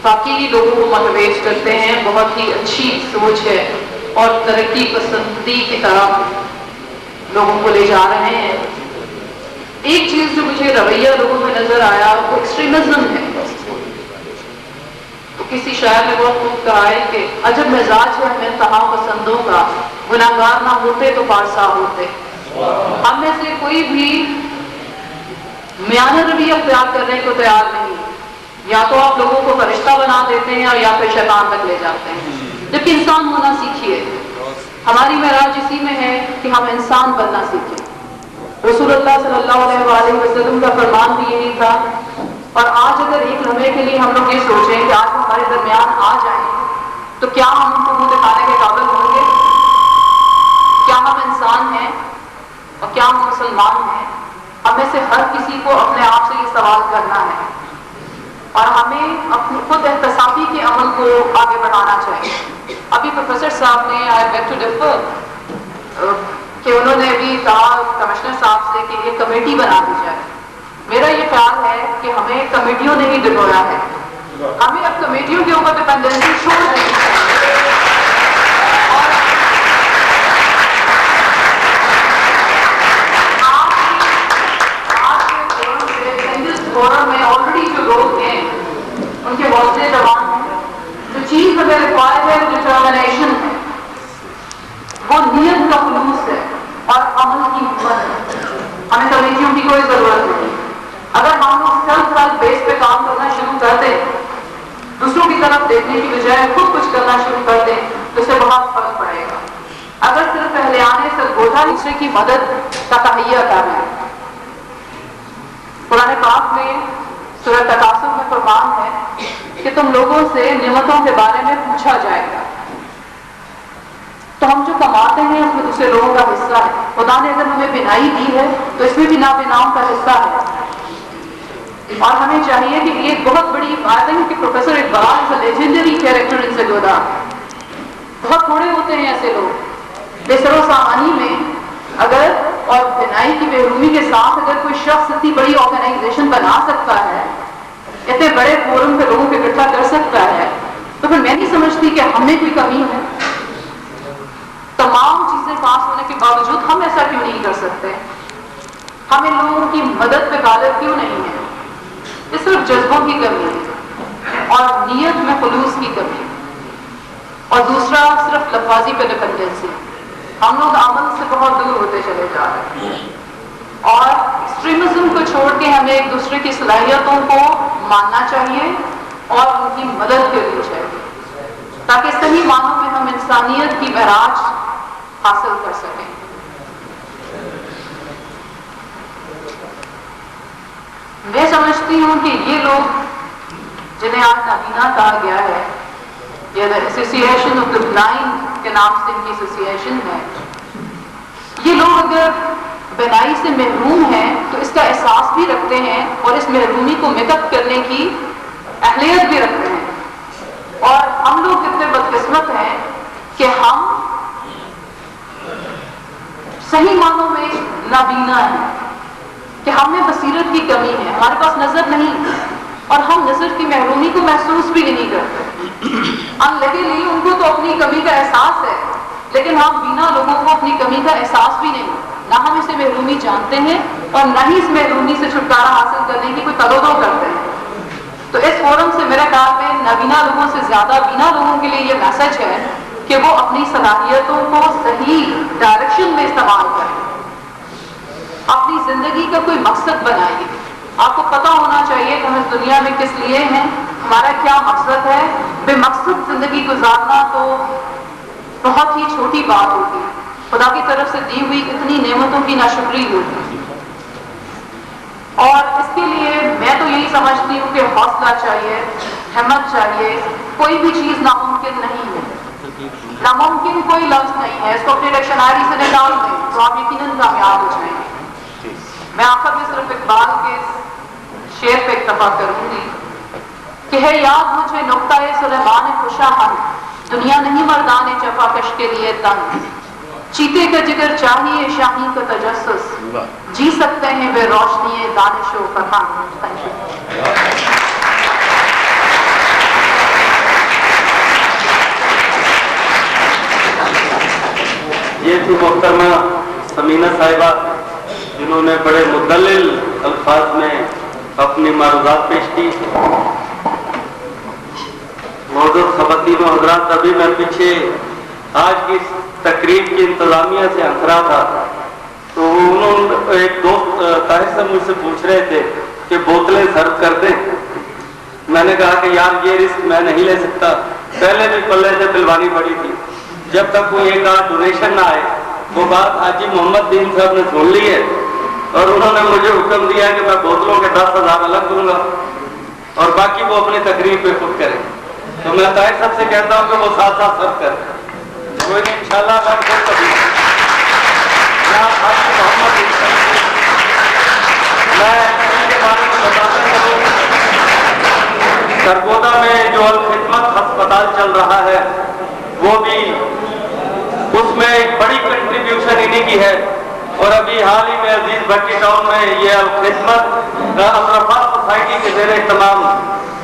واقعی لوگوں کو موٹیویٹ کرتے ہیں، بہت ہی اچھی سوچ ہے اور ترقی پسندی کی طرف لوگوں کو لے جا رہے ہیں۔ ایک چیز جو مجھے رویہ لوگوں میں نظر آیا وہ ایکسٹریمزم ہے۔ کسی شاعر نے بہت خوب کہا ہے کہ عجب مزاج ہے ہمیں انتہا پسندوں کا، گناہگار نہ ہوتے تو پارسا ہوتے۔ ہم میں سے کوئی بھی میانہ رویہ اختیار کرنے کو تیار نہیں، یا تو آپ لوگوں کو فرشتہ بنا دیتے ہیں اور یا پھر شیطان تک لے جاتے ہیں، جبکہ انسان ہونا سیکھیے۔ ہماری معراج اسی میں ہے کہ ہم انسان بننا سیکھیں۔ رسول اللہ صلی اللہ علیہ وآلہ وسلم کا فرمان بھی یہی تھا۔ اور آج اگر ایک لمحے کے لیے ہم لوگ یہ سوچیں کہ آج ہمارے درمیان آ جائیں تو کیا ہم ان کو منہ دکھانے کے قابل ہوں گے؟ کیا ہم انسان ہیں اور کیا ہم مسلمان ہیں؟ ہم میں سے ہر کسی کو اپنے آپ سے یہ سوال کرنا ہے اور ہمیں اپنے خود احتسابی کے عمل کو آگے بڑھانا چاہیے۔ ابھی پروفیسر صاحب نے آئی بیگ ٹو ڈفر کہ انہوں نے بھی کہا کمشنر صاحب سے کہ یہ کمیٹی بنا دی جائے۔ میرا یہ خیال ہے کہ ہمیں کمیٹیوں نے ہی ڈبویا ہے، ہمیں اب کمیٹیوں کے اوپر ڈپینڈنسی چھوڑ دینی چاہیے۔ نیت کا خلوص ہے اور عمل کی ہمت ہے، ہمیں کمیٹیوں کی کوئی ضرورت نہیں۔ اگر ہم لوگ سیلف بیس پہ کام کرنا شروع کر دیں، دوسروں کی طرف دیکھنے کی بجائے خود کچھ کرنا شروع کر دیں تو اس سے بہت فرق پڑے گا۔ اگر صرف اہلیان سرگودا دوسرے کی مدد کا تہیہ کرنا ہے، قرآن پاک میں سورہ تکاثر میں فرمان ہے کہ تم لوگوں سے نعمتوں کے بارے میں پوچھا جائے گا، تو ہم جو کماتے ہیں اس میں دوسرے لوگوں کا حصہ ہے۔ خدا نے اگر ہمیں بینائی دی ہے تو اس میں بھی نابیناؤں کا حصہ ہے، اور ہمیں چاہیے کہ یہ بہت بڑی بات ہے کہ پروفیسر اقبال از اے لیجنڈری کیریکٹر ان سرگودا۔ بہت تھوڑے ہوتے ہیں ایسے لوگ بے سر و سامانی میں اگر اور بینائی کی محرومی کے ساتھ اگر کوئی شخص اتنی بڑی آرگنائزیشن بنا سکتا ہے، اتنے بڑے فورم پہ لوگوں کو اکٹھا کر سکتا ہے، تو پھر میں نہیں سمجھتی کہ ہم میں کوئی کمی ہے۔ تمام چیزیں پاس ہونے کے باوجود ہم ایسا کیوں نہیں کر سکتے؟ ہمیں لوگوں کی مدد پہ غالب کیوں نہیں ہے؟ یہ صرف جذبوں کی کمی ہے اور نیت میں خلوص کی کمی ہے، اور دوسرا صرف لفاظی پہ ڈپینڈنسی۔ ہم لوگ عمل سے بہت دور ہوتے چلے جا رہے ہیں، اور ایکسٹریمزم کو چھوڑ کے ہمیں ایک دوسرے کی صلاحیتوں کو ماننا چاہیے اور ان کی مدد کرنی چاہیے، تاکہ صحیح معنوں میں ہم انسانیت کی معراج حاصل کر سکیں۔ میں سمجھتی ہوں کہ یہ لوگ جنہیں آج نابینا کہا گیا ہے، یہ ایسوسیشن آف دی بلائنڈ کے نام سے ان کی ایسوسیشن ہے، یہ لوگ اگر بینائی سے محروم ہیں تو اس کا احساس بھی رکھتے ہیں اور اس محرومی کو میک اپ کرنے کی اہلیت بھی رکھتے ہیں، اور ہم لوگ کتنے بدقسمت ہیں کہ ہم صحیح معنوں میں نابینا ہیں، کہ ہم میں بصیرت کی کمی ہے، ہمارے پاس نظر نہیں، اور ہم نظر کی محرومی کو محسوس بھی نہیں کرتے۔ انلگلی ان کو تو اپنی کمی کا احساس ہے، لیکن ہم بینا لوگوں کو اپنی کمی کا احساس بھی نہیں، نہ ہم اسے محرومی جانتے ہیں اور نہ ہی اس محرومی سے چھٹکارا حاصل کرنے کی کوئی تلودو کرتے ہیں۔ تو اس فورم سے میرے خیال میں نابینا لوگوں سے زیادہ بینا لوگوں کے لیے یہ میسج ہے کہ وہ اپنی صلاحیتوں کو صحیح ڈائریکشن میں استعمال کریں، اپنی زندگی کا کوئی مقصد بنائیے۔ آپ کو پتا ہونا چاہیے کہ ہم اس دنیا میں کس لیے ہیں، ہمارا کیا مقصد ہے۔ بے مقصد زندگی گزارنا تو بہت ہی چھوٹی بات ہوگی، خدا کی طرف سے دی ہوئی اتنی نعمتوں کی ناشکری ہوگی، اور اس کے لیے میں تو یہی سمجھتی ہوں کہ حوصلہ چاہیے، ہمت چاہیے، کوئی بھی چیز ناممکن نہیں ہے، ناممکن کوئی لفظ نہیں ہے، اس کو اپنی ڈکشنری سے نکال دیں تو آپ یقیناً کامیاب ہو جائیں گے۔ میں آخر میں صرف اقبال کے شعر پہ اکتفا کروں گی کہ ہے یاد مجھے نقطۂ سلیمان خوشاہن، دنیا نہیں مردان جفا کش کے لیے تنگ، چیتے کا جگر چاہیے شاہی کا تجسس، جی سکتے ہیں بے روشنی دانش و فتن۔ یہ تھی محترمہ سمینہ صاحبہ، جنہوں نے بڑے مدلل الفاظ میں اپنی معروضات پیش کی۔ معزز خواتین و حضرات، ابھی میں پیچھے آج کی تقریب کی انتظامیہ سے انسرا تھا، تو ایک دوست طاہر سے مجھ سے پوچھ رہے تھے کہ بوتلیں سرو کر دیں۔ میں نے کہا کہ یار یہ رسک میں نہیں لے سکتا، پہلے بھی پلے سے پلوانی پڑی تھی، جب تک کوئی ایک آدھ ڈونیشن نہ آئے۔ وہ بات حاجی محمد دین صاحب نے سن لی ہے اور انہوں نے مجھے حکم دیا کہ میں بوتلوں کے 10,000 الگ دوں گا اور باقی وہ اپنی تقریب پہ خود کریں۔ تو میں طاہر صاحب سے کہتا ہوں کہ وہ ساتھ ساتھ سب کریں، کوئی نہیں، انشاءاللہ میں خود کبھی میں ان کے بارے میں بتاتا چلوں۔ سرگودا میں جو الخدمت ہسپتال چل رہا ہے وہ بھی اس میں ایک بڑی کنٹریبیوشن انہی کی ہے، اور ابھی حال ہی میں عزیز بھٹی ٹاؤن میں یہ الخدمت الرفا سوسائٹی کے زیر اہتمام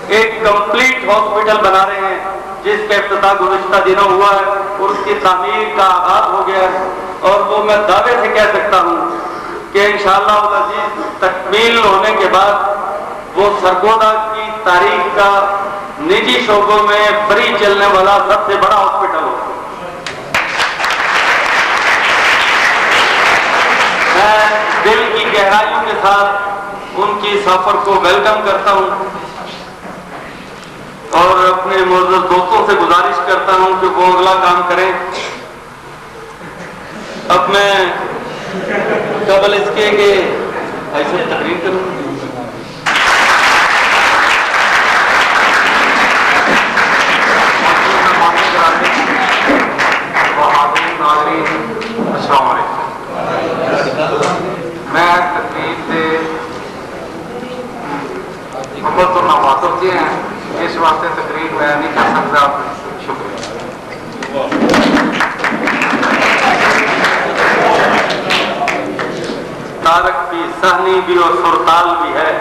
ایک کمپلیٹ ہاسپٹل بنا رہے ہیں، جس کا افتتاح گزشتہ دنوں ہوا ہے اور اس کی تعمیر کا آغاز ہو گیا ہے، اور وہ میں دعوے سے کہہ سکتا ہوں کہ انشاءاللہ العزیز تکمیل ہونے کے بعد وہ سرگودا کی تاریخ کا نجی شعبوں میں فری چلنے والا سب سے بڑا ہاسپٹل ہو۔ گہرائیوں کے ساتھ ان کی سفر کو ویلکم کرتا ہوں اور اپنے معزز دوستوں سے گزارش کرتا ہوں کہ وہ اگلا کام کریں. اب میں قبل اس کے کہ ایسے تقریر کروں. السلام علیکم. میں تقریر سے محبت اور نوازر جی ہیں، اس واسطے تقریر میں نہیں کر سکتا. شکریہ. تارک بھی صحنی بھی اور سرتال بھی ہے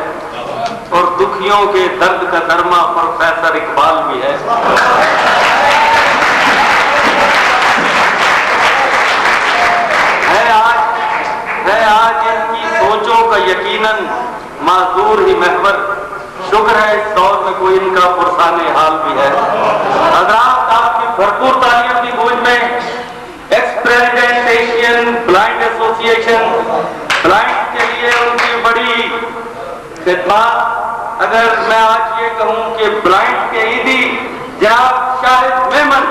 اور دکھیوں کے درد کا درما پروفیسر اقبال بھی ہے. آج ان کی سوچوں کا یقیناً معذور ہی محور. شکر ہے اس دور میں کوئی ان کا پرسان حال بھی ہے. حضرات آپ کی بھرپور تعلیم کی گونج میں x president Asian blind association blind کے لیے ان کی بڑی خدمات. اگر میں آج یہ کہوں کہ بلائنڈ کے عیدی جناب شاہد میمن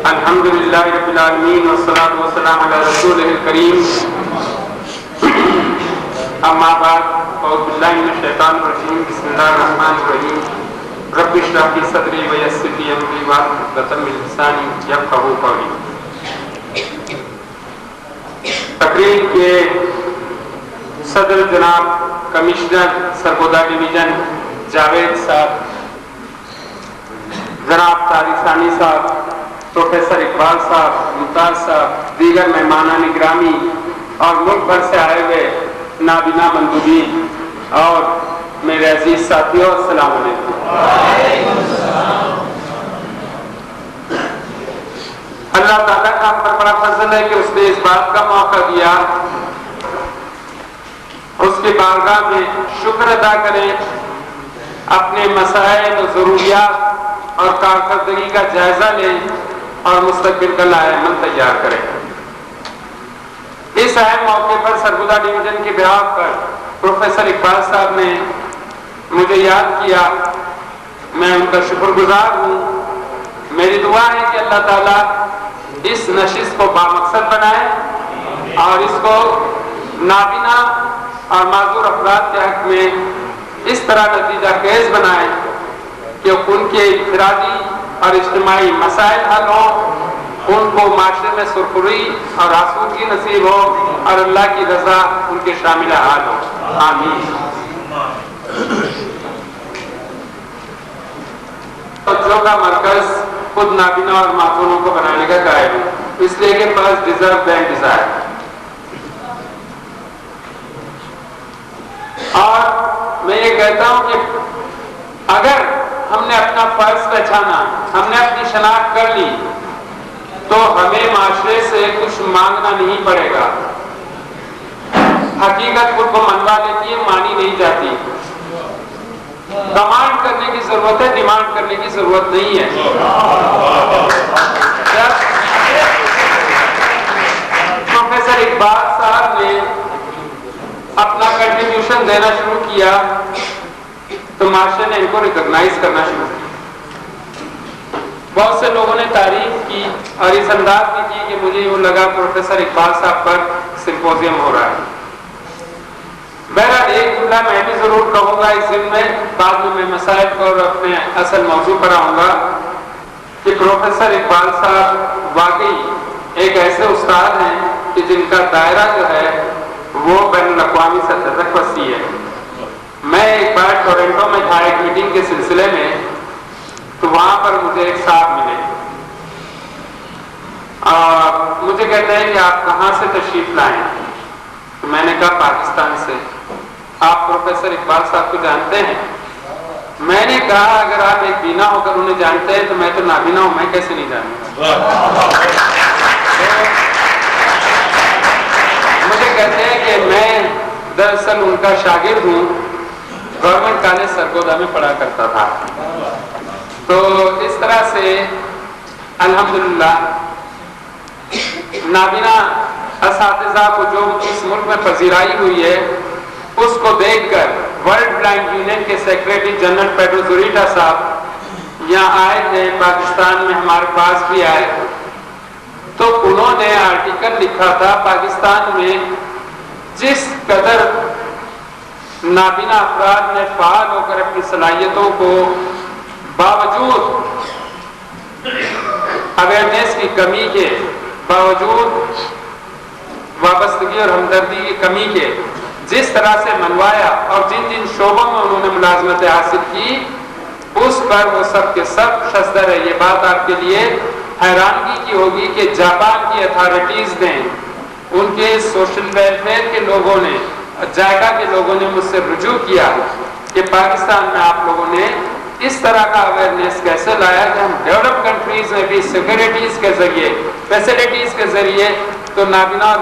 الحمدللہ رب العالمین والصلاة والسلام علی رسولہ الکریم. اما بعد اعوذ باللہ من الشیطان الرجیم. بسم اللہ الرحمن الرحیم. رب اشرح لی صدری ویسر لی امری واحلل عقدۃ من لسانی یفقہوا قولی. تقریر کے صدر جناب کمشنر سرگودا ڈویژن جاوید صاحب، جناب طارق ثانی صاحب، پروفیسر اقبال صاحب، ممتاز صاحب، دیگر مہمانان گرامی اور ملک بھر سے آئے ہوئے نابینا مندوبین اور میرے عزیز ساتھیوں، السلام علیکم. اللہ تعالیٰ کا ہم پر بڑا فضل ہے کہ اس نے اس بات کا موقع دیا اس کی بارگاہ میں شکر ادا کریں، اپنے مسائل و ضروریات اور کارکردگی کا جائزہ لیں اور مستقبل کا لائحہ عمل تیار کریں. اس اہم موقع پر سرگودا ڈویژن کے بہاف پر پروفیسر اقبال صاحب نے مجھے یاد کیا. میں ان کا شکر گزار ہوں. میری دعا ہے کہ اللہ تعالیٰ اس نشست کو بامقصد بنائے اور اس کو نابینا اور معذور افراد کے حق میں اس طرح نتیجہ خیز بنائے کہ ان کے انفرادی اور اجتماعی مسائل حل ہوں، ان کو معاشرے میں سرخروئی اور آسودگی نصیب ہو اور اللہ کی رضا ان کے شامل حال ہو. آمین. بچوں کا مرکز خود نابینا اور معذوروں کو بنانے کا قائل ہے، اس لیے کہ فرسٹ ڈیزرو دین ڈیزائر. اور میں یہ کہتا ہوں کہ اگر ہم نے اپنا فرض پہچانا، ہم نے اپنی شناخت کر لی، تو ہمیں معاشرے سے کچھ مانگنا نہیں پڑے گا. حقیقت خود کو منوا لیتی ہے، مانی نہیں جاتی. ڈیمانڈ کرنے کی ضرورت ہے، ڈیمانڈ کرنے کی ضرورت نہیں ہے. پروفیسر اقبال صاحب نے اپنا کنٹریبیوشن دینا شروع کیا تو معاشرے نے ان کو ریکگنائز کرنا شروع کیا. بہت سے لوگوں نے تعریف کی اور اس انداز میں کی کہ مجھے یوں لگا پروفیسر اقبال صاحب پر سمپوزیم ہو رہا ہے. بہرحال ایک جملہ میں بھی ضرور کہوں گا اس دن میں، بعد میں مسائل کو اور اپنے اصل موضوع پر آؤں گا کہ پروفیسر اقبال صاحب واقعی ایک ایسے استاد ہیں کہ جن کا دائرہ جو ہے وہ بین الاقوامی سطح تک وسیع ہے. میں ایک بار ٹورنٹو میں تھا ایک میٹنگ کے سلسلے میں، تو وہاں پر مجھے ایک صاحب ملے اور مجھے کہتے ہیں کہ آپ کہاں سے تشریف لائیں؟ تو میں نے کہا پاکستان سے. آپ پروفیسر اقبال صاحب کو جانتے ہیں؟ میں نے کہا اگر آپ ایک بینا ہو کر انہیں جانتے ہیں تو میں تو نابینا ہوں، میں کیسے نہیں جانوں؟ مجھے کہتے ہیں کہ میں دراصل ان کا شاگرد ہوں، گورنمنٹ کالج سرگودا میں پڑھا کرتا تھا. تو اس طرح سے الحمدللہ نابینا اساتذہ کو جو اس ملک میں پذیرائی ہوئی ہے اس کو دیکھ کر ورلڈ بلائنڈ یونین کے سیکریٹری جنرل پیڈرو زوریٹا صاحب یہاں آئے تھے، پاکستان میں ہمارے پاس بھی آئے. تو انہوں نے آرٹیکل لکھا تھا پاکستان میں جس قدر نابینا افراد نے فعال ہو کر اپنی صلاحیتوں کو باوجود اویئرنیس کی کمی کے، باوجود وابستگی اور ہمدردی کی کمی کے جس طرح سے منوایا اور جن جن شعبوں میں انہوں نے ملازمتیں حاصل کی اس پر وہ سب کے سب شزدر ہے. یہ بات آپ کے لیے حیرانگی کی ہوگی کہ جاپان کی اتھارٹیز نے، ان کے سوشل ویلفیئر کے لوگوں نے، جائکا کے لوگوں نے مجھ سے رجوع کیا کہ پاکستان میں آپ لوگوں نے اس طرح کا اویئرنیس کیسے لایا کہ ہم ڈیولپ کنٹریز میں بھی سیکورٹیز کے ذریعے، فیسلٹیز کے ذریعے تو نابینا اور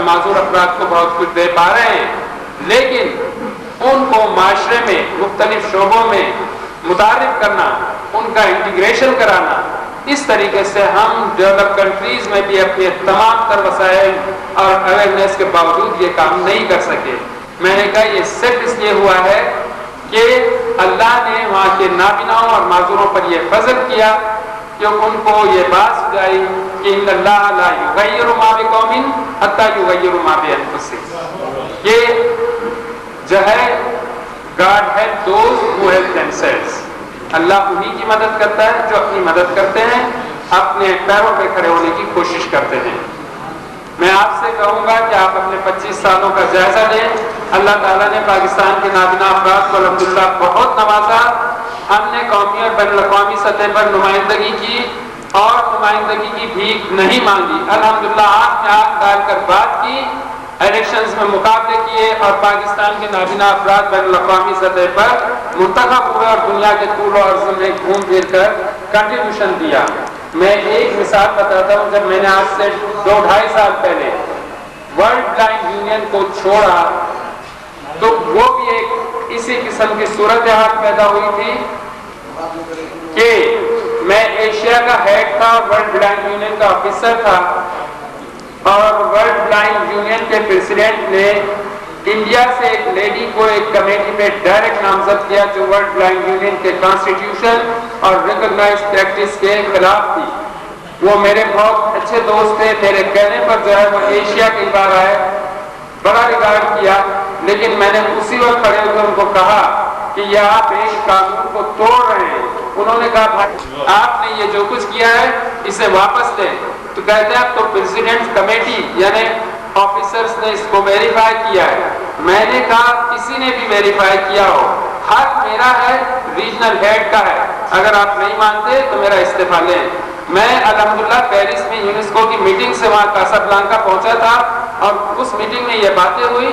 معذور افراد کو بہت کچھ دے پا رہے ہیں، لیکن ان کو معاشرے میں مختلف شعبوں میں متعارف کرنا، ان کا انٹیگریشن کرانا، اس طریقے سے ہم ڈیولپ کنٹریز میں بھی اپنے تمام تر وسائل اور اویئرنیس کے باوجود یہ کام نہیں کر سکے. میں نے کہا یہ صرف اس لیے ہوا ہے کہ اللہ نے وہاں کے نابیناؤں اور معذوروں پر یہ فضل کیا کہ ان کو یہ بات سجائی کہ ان اللہ لا یغیر ما بقوم حتی یغیروا ما بانفسہم. یہ جو ہے God help those who help themselves. اللہ انہی کی مدد کرتا ہے جو اپنی مدد کرتے ہیں، اپنے پیروں پہ کھڑے ہونے کی کوشش کرتے ہیں. میں آپ سے کہوں گا کہ آپ اپنے 25 سالوں کا جائزہ لیں. اللہ تعالیٰ نے پاکستان کے نابینا افراد کو الحمدللہ بہت نوازا. ہم نے قومی اور بین الاقوامی سطح پر نمائندگی کی اور نمائندگی کی بھیک نہیں مانگی. الحمدللہ آنکھ میں آنکھ ڈال کر بات کی، الیکشنز میں مقابلے کیے اور پاکستان کے نابینا افراد بین الاقوامی سطح پر منتخب ہوئے اور دنیا کے طول و عرض میں گھوم پھر کر کنٹریبیوشن دیا. میں ایک مثال بتاتا ہوں. جب میں نے آج سے 2-2.5 سال پہلے ورلڈ بلائنڈ یونین کو چھوڑا تو وہ بھی ایک اسی قسم کی صورتحال پیدا ہوئی تھی کہ میں ایشیا کا ہیڈ تھا، ورلڈ بلائنڈ یونین کا آفیسر تھا، اور ورلڈ بلائنڈ یونین کے پریزیڈنٹ نے انڈیا سے ایک لیڈی کو ایک کمیٹی میں ڈائریکٹ نامزد کیا جو ورلڈ بلائنڈ یونین کے کانسٹیٹیوشن اور ریکگنائز پریکٹس کے خلاف تھی. وہ میرے بہت اچھے دوست تھے. میرے کہنے پر جو ہے وہ ایشیا کئی بار آئے، بڑا ریگارڈ کیا، لیکن میں نے اسی وقت کھڑے ہو کر ان کو کہا کہ یہ آپ ایک قانون کو توڑ رہے ہیں. انہوں نے کہا بھائی آپ نے یہ جو کچھ کیا ہے اسے واپس لیں. تو کہتے ہیں اب تو پریزیڈنٹ کمیٹی یعنی آفیسرز نے اس کو ویریفائی کیا ہے. میں نے کہا کسی نے بھی ویریفائی کیا ہو، حق میرا ہے، ریجنل ہیڈ کا ہے. اگر آپ نہیں مانتے تو میرا استعفیٰ لیں. میں الحمدللہ پیرس میں یونیسکو کی میٹنگ سے وہاں کاسابلانکا پہنچا تھا اور اس میٹنگ میں یہ باتیں ہوئی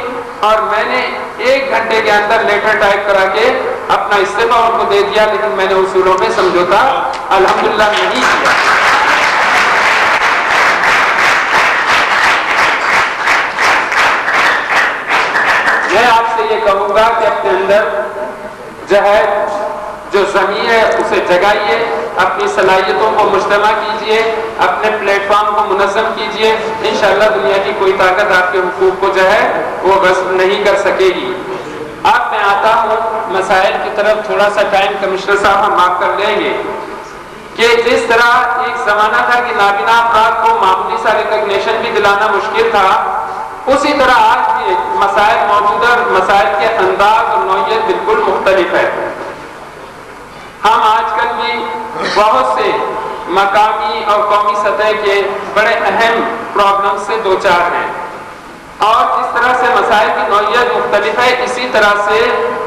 اور میں نے 1 گھنٹے کے اندر لیٹر ٹائپ کرا کے اپنا استعفیٰ ان کو دے دیا. لیکن میں نے اصولوں پہ سمجھوتا الحمدللہ نہیں کیا. میں آپ سے یہ کہوں گا کہ اپنے اندر جو ہے جو زمین ہے اسے جگائیے، اپنی صلاحیتوں کو مجتمع کیجئے، اپنے پلیٹ فارم کو منظم کیجئے. انشاءاللہ دنیا کی کوئی طاقت آپ کے حقوق کو جو ہے وہ غصب نہیں کر سکے گی. اب میں آتا ہوں مسائل کی طرف. تھوڑا سا ٹائم کمشنر صاحب ہم معاف کر لیں گے کہ جس طرح ایک زمانہ تھا کہ نابینا افراد کو معمولی سا ریکگنیشن بھی دلانا مشکل تھا، اسی طرح آج بھی مسائل موجود اور مسائل کے انداز اور نوعیت بالکل مختلف ہے. ہم آج کل بھی بہت سے مقامی اور قومی سطح کے بڑے اہم پرابلم سے دوچار ہیں اور جس طرح سے مسائل کی نوعیت مختلف ہے اسی طرح سے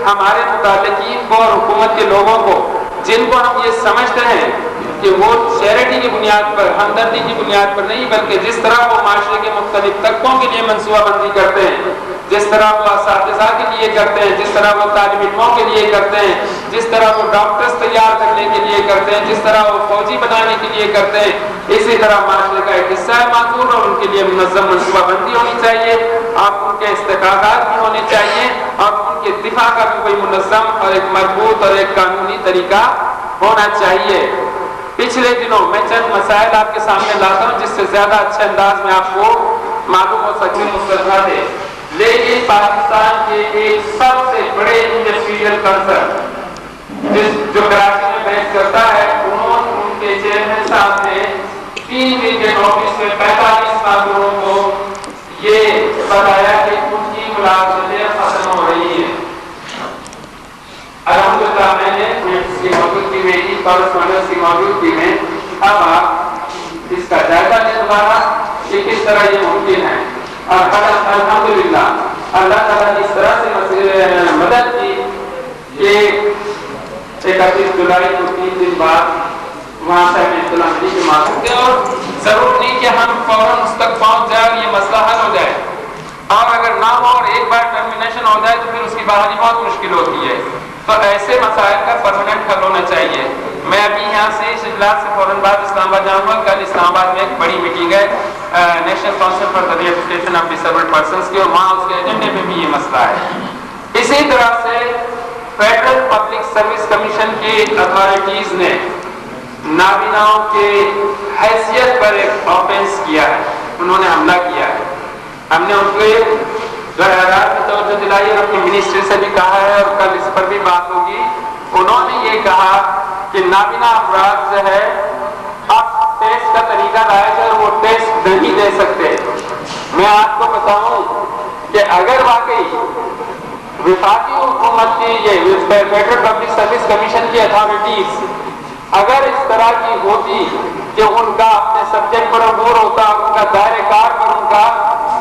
ہمارے متعلقین کو اور حکومت کے لوگوں کو جن کو ہم یہ سمجھتے ہیں کہ وہ چیریٹی کی بنیاد پر، ہمدردی کی بنیاد پر نہیں بلکہ جس طرح وہ معاشرے کے مختلف طبقوں کے لیے منصوبہ بندی کرتے ہیں جس طرح وہ اساتذہ کے لیے کرتے ہیں، جس طرح وہ طالب علموں کے لیے کرتے ہیں، جس طرح وہ ڈاکٹرز تیار کرنے کے لیے کرتے ہیں، جس طرح وہ فوجی بنانے کے لیے کرتے ہیں، اسی طرح معاشرے کا ایک حصہ ہے معذور، اور ان کے لیے منظم منصوبہ بندی ہونی چاہیے، آپ ان کے استحقاقات بھی ہونے چاہیے، اور ان کے دفاع کا بھی کوئی منظم اور ایک مربوط اور ایک قانونی طریقہ ہونا چاہیے۔ پچھلے دنوں میں چند مسائل آپ کے سامنے لاتا ہوں جس سے زیادہ اچھے انداز میں آپ کو معلوم ہو سکے مستثنا تھے، لیکن پاکستان کے ایک سب سے بڑے انڈسٹریل کنسرن جو کراچی میں بیس کرتا ہے، ان کے چیئرمین صاحب نے 3 دن کے نوٹس میں 45 معذوروں کو یہ بتایا کہ ان کی ملازمتیں ختم ہو رہی ہیں۔ الحمدللہ میں نے اس کی موجودگی میں ہی کورسپونڈنس کی موجودگی میں اب آپ اس کا جائزہ لے دوبارہ کہ کس طرح یہ ممکن ہے، اور الحمدللہ اللہ تعالیٰ نے اس طرح سے مدد کی کہ 31 جولائی کو 3 دن بعد وہاں سے ہمیں اطلاع ملی کہ معذور تھے، اور ضرور نہیں کہ ہم فوراً اس تک پہنچ جائے اور یہ مسئلہ حل ہو جائے، اور اگر نہ ہو اور ایک بار ٹرمینیشن ہو جائے تو پھر اس کی بحالی بہت مشکل ہوتی ہے۔ تو ایسے مسائل کا پرماننٹ حل ہونا چاہیے۔ میں ابھی یہاں سے اس اجلاس سے فوراً بعد اسلام آباد جاؤں گا۔ کل اسلام آباد میں ایک بڑی میٹنگ ہے national council for the re education of disabled persons کی، اور وہاں اس کے ایجنڈے میں بھی یہ مسئلہ ہے۔ اسی طرح سے فیڈرل پبلک سروس کمیشن کی اتھارٹیز نے نابیناؤں کے حیثیت پر ایک آفینس کیا ہے، انہوں نے حملہ کیا ہے۔ ہم نے ان کو ضروریات کی توجہ دلائی اور اپنی منسٹری سے بھی کہا ہے، اور کل اس پر بھی بات ہوگی۔ انہوں نے یہ کہا کہ نابینا افراد جو ہے اب ٹیسٹ کا طریقہ لایا جائے، وہ ٹیسٹ نہیں دے سکتے۔ میں آپ کو بتاؤں کہ اگر واقعی وفاقی حکومت کی یہ فیڈرل پبلک سروس کمیشن کی اتھارٹیز اگر اس طرح کی ہوتی کہ ان کا اپنے سبجیکٹ پر عبور ہوتا، ان کا دائرہ کار پر ان کا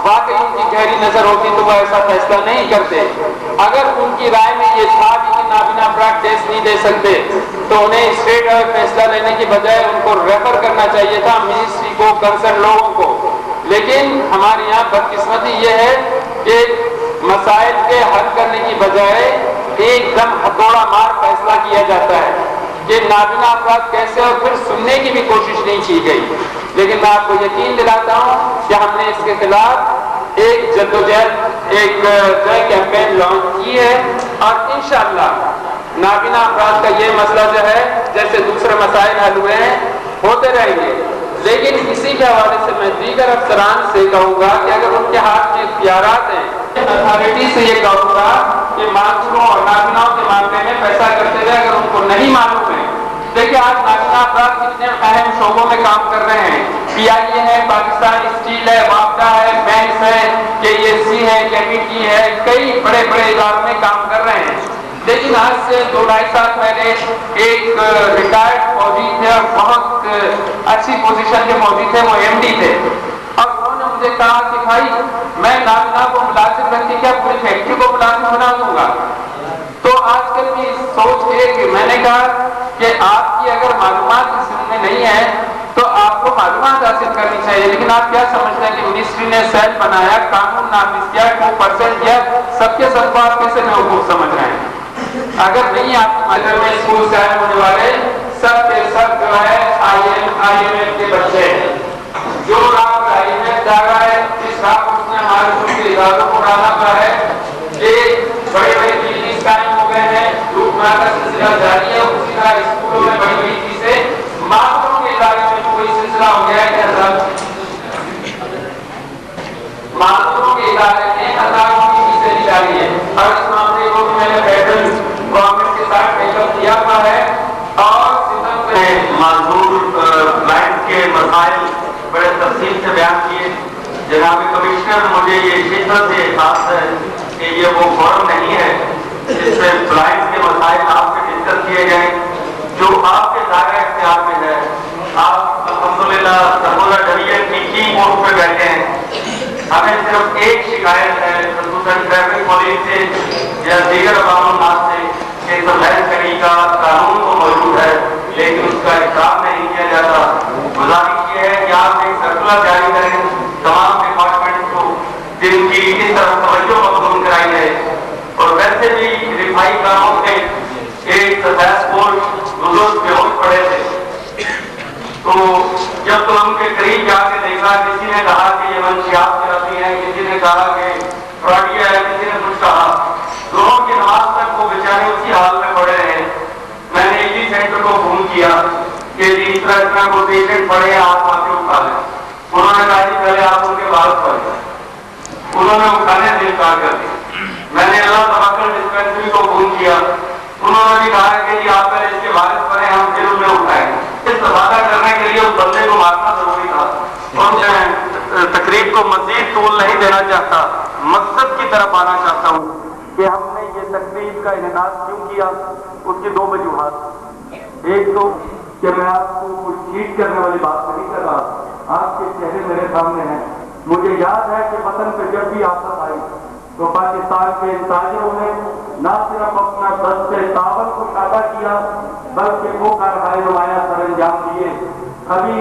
واقعی ان کی گہری نظر ہوتی تو وہ ایسا فیصلہ نہیں کرتے۔ اگر ان کی رائے میں یہ تھا کہ نابینا افراد ٹیسٹ نہیں دے سکتے تو انہیں اسٹریٹ فیصلہ لینے کی بجائے ان کو ریفر کرنا چاہیے تھا منسٹری کو، کنسرن لوگوں کو۔ لیکن ہمارے یہاں بدقسمتی یہ ہے کہ مسائل کے حل کرنے کی بجائے ایک دم ہتھوڑا مار فیصلہ کیا جاتا ہے کہ نابینا افراد کیسے، اور پھر سننے کی بھی کوشش نہیں کی گئی۔ لیکن میں آپ کو یقین دلاتا ہوں کہ ہم نے اس کے خلاف ایک جدوجہد، ایک کیمپین لانچ کی ہے، اور انشاءاللہ نابینا افراد کا یہ مسئلہ جو ہے جیسے دوسرے مسائل حل ہوئے ہیں ہوتے رہیں گے۔ لیکن اسی کے حوالے سے میں دیگر افسران سے کہوں گا کہ اگر ان کے ہاتھ میں اختیارات ہیں، اتھارٹی سے یہ کہوں گا کہ معذوروں اور نابیناؤں کے معاملے میں فیصلہ کرتے ہوئے اگر ان کو نہیں معلوم ہے، دیکھیے آج نابینا افراد کتنے اہم شعبوں میں کام کر رہے ہیں، پی آئی اے ہے، پاکستان اسٹیل ہے، وابڈا ہے، بینکس ہے، کے ایس سی ہے، کیپیٹی ہے، کئی بڑے بڑے اداروں میں کام کر رہے ہیں۔ لیکن آج سے 2-2.5 سال پہلے ایک ریٹائرڈ فوجی تھے اور بہت اچھی پوزیشن کے فوجی تھے، وہ ایم ڈی تھے، اور انہوں نے مجھے کہا کہ بھائی میں نابینا کو ملازم رکھ کے کیا پوری فیکٹری کو ملازم بنا دوں گا؟ تو آج کل کی سوچ ہے کہ میں نے کہا کہ آپ کی اگر معلومات اس میں نہیں ہے تو آپ کو معلومات حاصل کرنی چاہیے، لیکن آپ کیا سمجھتے ہیں کہ منسٹری نے سیل بنایا، قانون نافذ کیا، 2% کیا، سب کے سب کو آپ کیسے بیوقوف سمجھ رہے ہیں؟ اگر نہیں آپ اگر میں اسکول سے آئے ہونے والے سب کے سب جو ہے آئی ایم ایف کے بچے ہیں، جو رات آئی ایم ایف جا رہا ہے، جس رات اس نے ہمارے ملک کے اداروں کو ڈالا ہوا ہے، یہ بڑے بڑے بلڈنگ قائم ہو گئے ہیں، لوٹ مار کا سلسلہ جاری ہے، اسی طرح اسکولوں میں بڑی بڑی چیزیں، معاشروں کے ادارے میں کوئی سلسلہ ہو گیا ہے کہ حضرات معاشروں کے ادارے میں ہزاروں کی چیزیں جاری ہے، اور اس معاملے کو میں نے فیڈرل گورنمنٹ کے ساتھ ٹیک اپ کیا ہوا ہے، اور معذور کلائنٹ کے مسائل بڑے تفصیل سے بیان کیے۔ جناب کمشنر، مجھے یہ شدت سے احساس ہے کہ یہ وہ فورم نہیں ہے جس سے کلائنٹ کے مسائل آپ سے ڈسکس کیے جائیں، جو آپ کے دائرہ اختیار میں ہے۔ آپ الحمدللہ سرگودا ڈویژن کی کی بورڈ پہ بیٹھے ہیں، ہمیں صرف ایک شکایت ہے خصوصاً ٹریفک پولیس سے یا دیگر عوام الناس سے کہ سرحد کری کا قانون تو موجود ہے لیکن اس کا احترام نہیں کیا جاتا۔ گزارش یہ ہے کہ آپ ایک سرکولر جاری کریں تمام ڈپارٹمنٹ کو، جن کی اس طرف توجہ ویسے بھی رفائی کاموں کے ایک سفید کوٹ بزرگ بےہوش پڑے تھے، تو جب تو ان کے قریب جا کے دیکھا، کسی نے کہا کہ یہ منشیات کی رسی ہیں، کسی نے کہا کہ فراڈیا ہے، کسی نے کچھ کہا، دونوں کی نماز تک وہ بیچارے اسی حال میں پڑے رہے۔ میں نے ایجی سینٹر کو فون کیا کہ جی اس طرح کو پیشنٹ پڑے ہیں، آپ آ کے اٹھا لیں۔ انہوں نے کہا جی پہلے آپ ان کے بعد پڑھیں۔ انہوں نے اٹھانے سے انکار کر دیا۔ میں نے اللہ تبارک ڈسپینسری کو فون کیا، انہوں نے بھی کہا کہ جی آپ پہلے اس کے وارث پڑھیں، ہم پھر انہیں اٹھائیں گے۔ اس وعدہ کرنے کے لیے اس بندے کو مارنا ضروری تھا، اور میں تقریب کو مزید طول نہیں دینا چاہتا، مقصد کی طرف آنا چاہتا ہوں کہ ہم نے یہ تقریب کا انعقاد کیوں کیا۔ اس کی دو وجوہات، ایک تو کہ میں آپ کو کچھ چیٹ کرنے والی بات نہیں کر رہا، آپ کے چہرے میرے سامنے ہیں۔ مجھے یاد ہے کہ وطن پہ جب بھی آفت آئی تو پاکستان کے تاجروں نے نہ صرف اپنا دست تعاون کو شادہ کیا بلکہ وہ کارروائی نمایاں سر انجام دیے۔ ابھی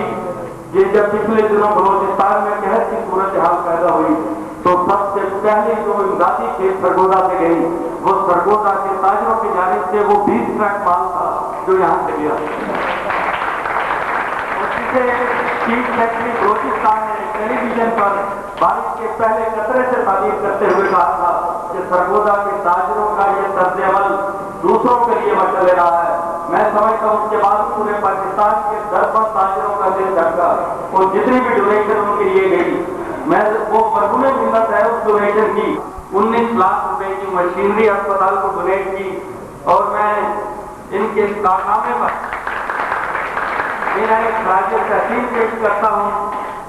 یہ جب پچھلے دنوں بلوچستان میں قحط کی صورتحال پیدا ہوئی تو سب سے پہلے جو امدادی کھیت سرگودا سے گئی وہ سرگودا کے تاجروں کی جانب سے وہ 20 ٹرک مال تھا جو یہاں سے گیا۔ چیف سیکرٹری بلوچستان نے ٹیلی ویژن پر بارش کے پہلے قطرے سے تعبیر کرتے ہوئے کہا تھا کہ سرگودا کے تاجروں کا یہ طرز عمل دوسروں کے لیے مشعل رہا ہے۔ میں سمجھتا ہوں اس کے بعد پورے پاکستان کے دربند تاجروں کا دل دھڑکا اور جتنی بھی ڈونیشن ان کے لیے گئی، میں وہ مرہون منت ہے اس ڈونیشن کی 19 لاکھ روپے کی مشینری اسپتال کو ڈونیٹ کی، اور میں ان کے کارنامے پر میرا ایک خراج تحسین پیش کرتا ہوں،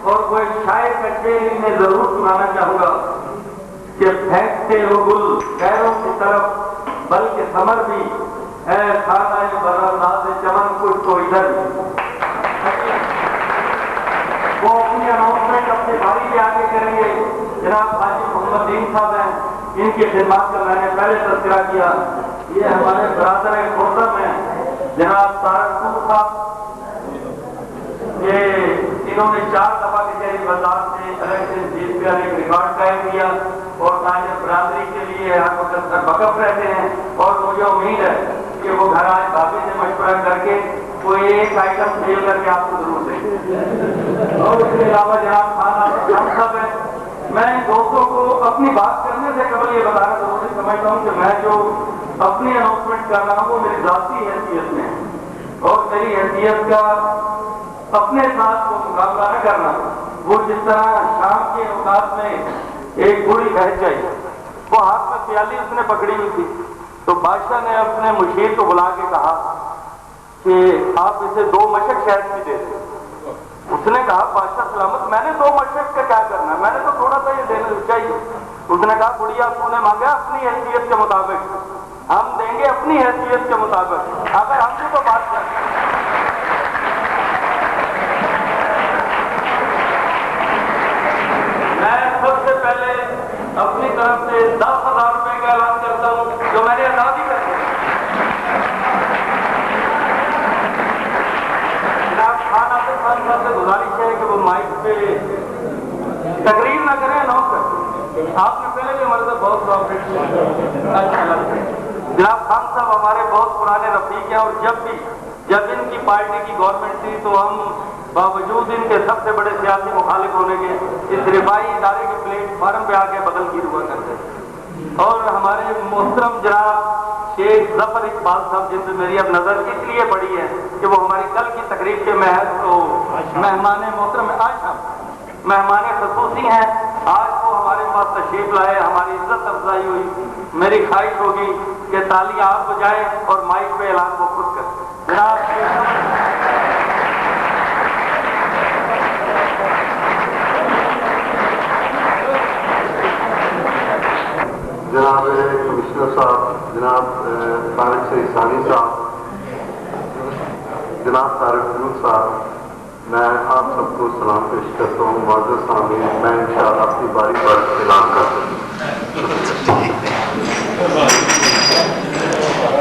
اور وہ ایک شاعر کا شعر میں ضرور سنانا چاہوں گا کہ پھینکتے ہو گل خیروں کی طرف بلکہ ثمر بھی ہے، کھانا برسات چمن کچھ تو ادھر۔ وہ اپنی اناؤنسمنٹ اپنے بھائی کے آگے کریں گے۔ جناب حاجی محمد دین صاحب ہیں، ان کی خدمات کا میں نے پہلے تذکرہ کیا۔ یہ ہمارے برادر محترم ہیں جناب طارق صاحب، یہ انہوں نے 4 دفعہ کچہری بازار سے الیکشن جیت کر ایک ریکارڈ قائم کیا اور تاجر برادری کے لیے ہر وقت وقف رہتے ہیں، اور مجھے امید ہے کہ وہ گھر آج بھابھی سے مشورہ کر کے کوئی ایک آئٹم سیل کر کے آپ کو ضرور دیں۔ اور اس کے علاوہ جناب خان صاحب ہیں، میں دوستوں کو اپنی بات کرنے سے قبل یہ بتانا ضروری سمجھتا ہوں کہ میں جو اپنی اناؤنسمنٹ کر رہا ہوں وہ میری ذاتی حیثیت میں ہے، اور میری حیثیت کا اپنے ساتھ وہ مقابلہ نہ کرنا۔ وہ جس طرح شام کے اوقات میں ایک بوڑھی بہن گئی، وہ ہاتھ میں پیالی اس نے پکڑی ہوئی تھی، تو بادشاہ نے اپنے مشیر کو بلا کے کہا کہ آپ اسے 2 مشق شہد کی دے دیں۔ اس نے کہا بادشاہ سلامت، میں نے 2 مشق کا کیا کرنا ہے، میں نے تو تھوڑا سا یہ دینا چاہیے۔ اس نے کہا بڑھیا تو نے مانگا اپنی حیثیت کے مطابق، ہم دیں گے اپنی حیثیت کے مطابق، اگر ہم سے تو بات کریں۔ پہلے اپنی طرف سے 10,000 روپے کا اعلان کرتا ہوں جو میں نے ادا بھی کر دیا۔ جناب خان صاحب سے گزارش ہے کہ وہ مائک پہ تقریر نہ کریں، اناؤنس کریں۔ آپ نے پہلے بھی ہمارے ساتھ بہت کوآپریٹ کیا، اچھا لگتا ہے۔ جناب خان صاحب ہمارے بہت پرانے رفیق ہیں، اور جب ان کی پارٹی کی گورنمنٹ تھی تو ہم باوجود ان کے سب سے بڑے سیاسی مخالف ہونے کے اس رفائی ادارے کے پلیٹ فارم پہ آ کے بدل گیر ہوا کرتے ہیں۔ اور ہمارے محترم جناب شیخ ظفر اقبال صاحب جن پہ میری اب نظر اس لیے پڑی ہے کہ وہ ہماری کل کی تقریب کے محض تو مہمان محترم آج ہم مہمان خصوصی ہیں، آج وہ ہمارے پاس تشریف لائے، ہماری عزت افزائی ہوئی۔ میری خواہش ہوگی کہ تالی آپ بجائے اور مائک پہ اعلان کو خود کریں۔ جناب کمشنر صاحب، جناب طارق شریف ثانی صاحب، جناب طارق فروغ صاحب، میں آپ سب کو سلام پیش کرتا ہوں۔ معزز سامعین، میں انشاءاللہ اپنی باری پر اعلان کرتا ہوں۔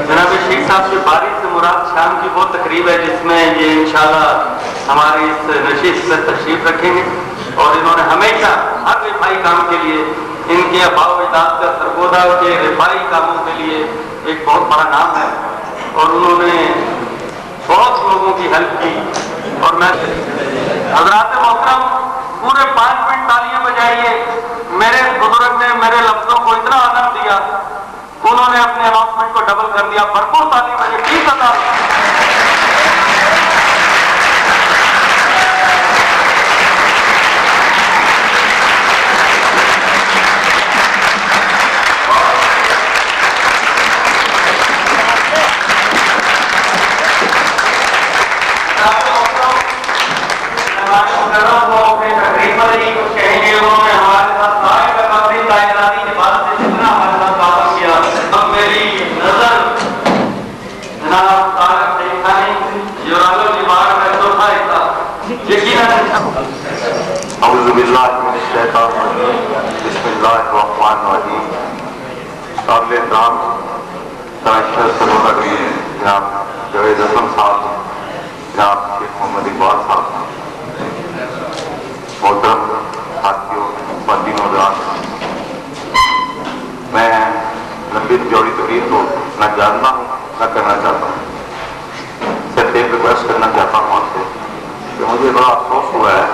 جناب شیخ صاحب سے باری سے مراد شام کی وہ تقریب ہے جس میں یہ انشاءاللہ ہماری اس نشست میں تشریف رکھیں گے، اور انہوں نے ہمیشہ ہر رفائی کام کے لیے ان کے آباء و اجداد کا سرگودا کے رفائی کاموں کے لیے ایک بہت بڑا نام ہے اور انہوں نے بہت لوگوں کی ہیلپ کی. اور میں حضرات محترم پورے 5 منٹ تالیاں بجائیے. میرے بزرگ نے میرے لفظوں کو اتنا آنند دیا, انہوں نے اپنے اناؤنسمنٹ کو ڈبل کر دیا. بھرپور تالی بجے. ٹھیک ہے اعوذ باللہ من الشیطان الرجیم. بسم اللہ الرحمن الرحیم. قابل احترام کمشنر سرور جناب جاوید حسن صاحب, جناب شیخ محمد اقبال صاحب, محترم ساتھیوں, خواتین و حضرات, میں لمبی جوڑی تقریر کو نہ جانتا ہوں نہ کرنا چاہتا ہوں. صرف ایک ریکویسٹ کرنا چاہتا ہوں آپ سے کہ مجھے بڑا افسوس ہوا ہے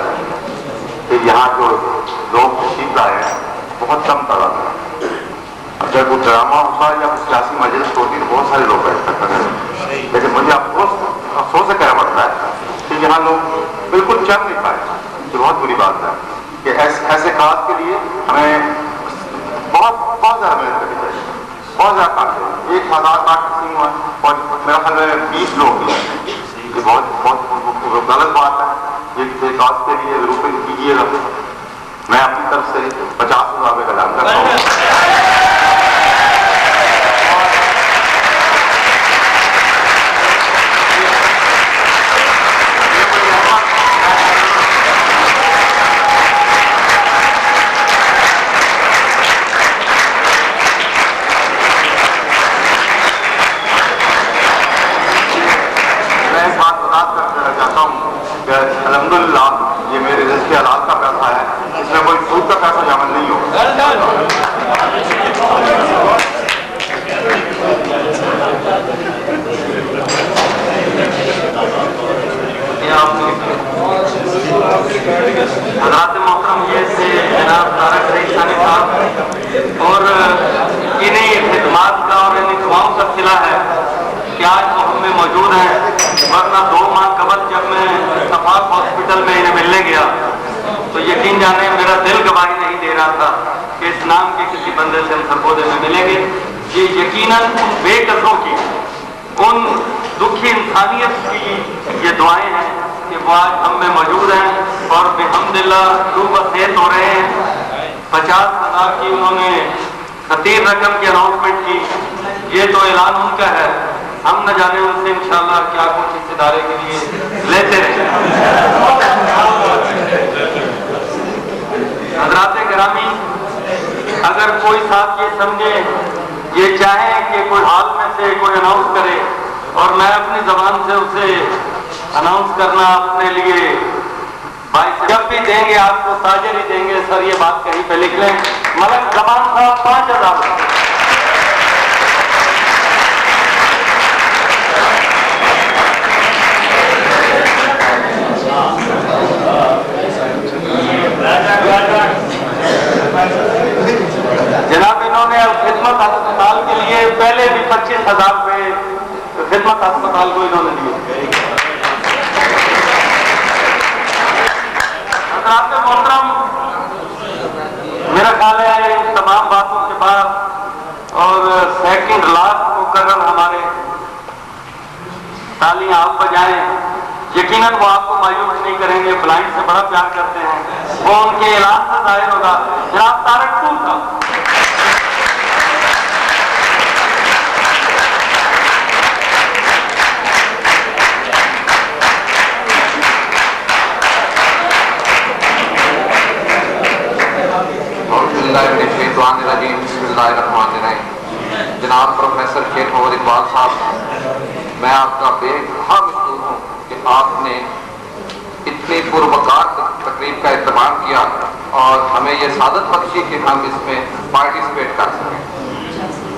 کہ یہاں جو لوگ تشریف لائے ہیں بہت کم تعداد ہے. اگر کوئی ڈرامہ ہوتا یا کوئی سیاسی مجلس ہوتی تو بہت سارے لوگ بیٹھ سکتے ہیں, لیکن مجھے افسوس سے کہنا پڑتا ہے کہ یہاں لوگ بالکل چل نہیں پائے. یہ بہت بری بات ہے کہ ایسے کاج کے لیے ہمیں بہت زیادہ محنت کرنی چاہیے, بہت زیادہ کام کریں. 1000 کارڈ تقسیم ہوا اور میرا خیال میں 20 لوگ ہیں. یہ بہت غلط بات ہے. یہ کاج کے لیے روپے کیجیے گا. میں اپنی طرف سے 50,000 کا اعلان کرتا ہوں. الحمدللہ یہ میرے رزق کے حلال کا پیسہ ہے, اس میں کوئی سود کا پیسہ شامل نہیں ہو. حضرات محترم, یہ سے جناب طارق ریختانی صاحب اور انہیں خدمات کا اور ان دعاؤں کا صلہ ہے کہ آج وہ ہم میں موجود ہیں, ورنہ 2 ماہ قبل جب میں اتفاق ہاسپٹل میں انہیں ملنے گیا تو یقین جانے میرا دل گواہی نہیں دے رہا تھا کہ اس نام کے کسی بندے سے ہم سرگودے میں ملیں گے. یہ یقیناً ان بے قدروں کی, ان دکھی انسانیت کی یہ دعائیں ہیں کہ وہ آج ہم میں موجود ہیں اور بحمدللہ خوب صحت ہو رہے ہیں. 50,000 کی انہوں نے خطیر رقم کی اناؤنسمنٹ کی. یہ تو اعلان ان کا ہے, ہم نہ جانے ان سے انشاءاللہ کیا کچھ اس ادارے کے لیے لیتے رہیں. حضرات گرامی, اگر کوئی صاحب یہ سمجھے, یہ چاہے کہ کوئی حال میں سے کوئی اناؤنس کرے اور میں اپنی زبان سے اسے اناؤنس کرنا اپنے لیے بھائی جب بھی دیں گے آپ کو تاجر ہی دیں گے. سر یہ بات کہیں پہ لکھ لیں. ملک زمان صاحب 5,000. جناب انہوں نے خدمت ہسپتال کے لیے پہلے بھی 25,000 روپے خدمت ہسپتال کو انہوں نے دیے. حضرات محترم, میرا خیال ہے ان تمام باتوں کے بعد اور سیکنڈ لاسٹ مقرر ہمارے تالیاں آپ بجائیں. یقیناً وہ آپ کو مایوس نہیں کریں گے, بلائنڈ سے بڑا پیار کرتے ہیں. وہ ان کے اعلان سے ظاہر ہوگا. جناب طارق صاحب. بسم اللہ الرحمن الرحیم. جناب پروفیسر شیخ محمد اقبال صاحب, میں آپ کا بے انتہا مشکور ہوں کہ آپ نے اتنی پروقار تقریب کا اہتمام کیا اور ہمیں یہ سعادت بخشی کہ ہم اس میں پارٹیسپیٹ کر سکیں۔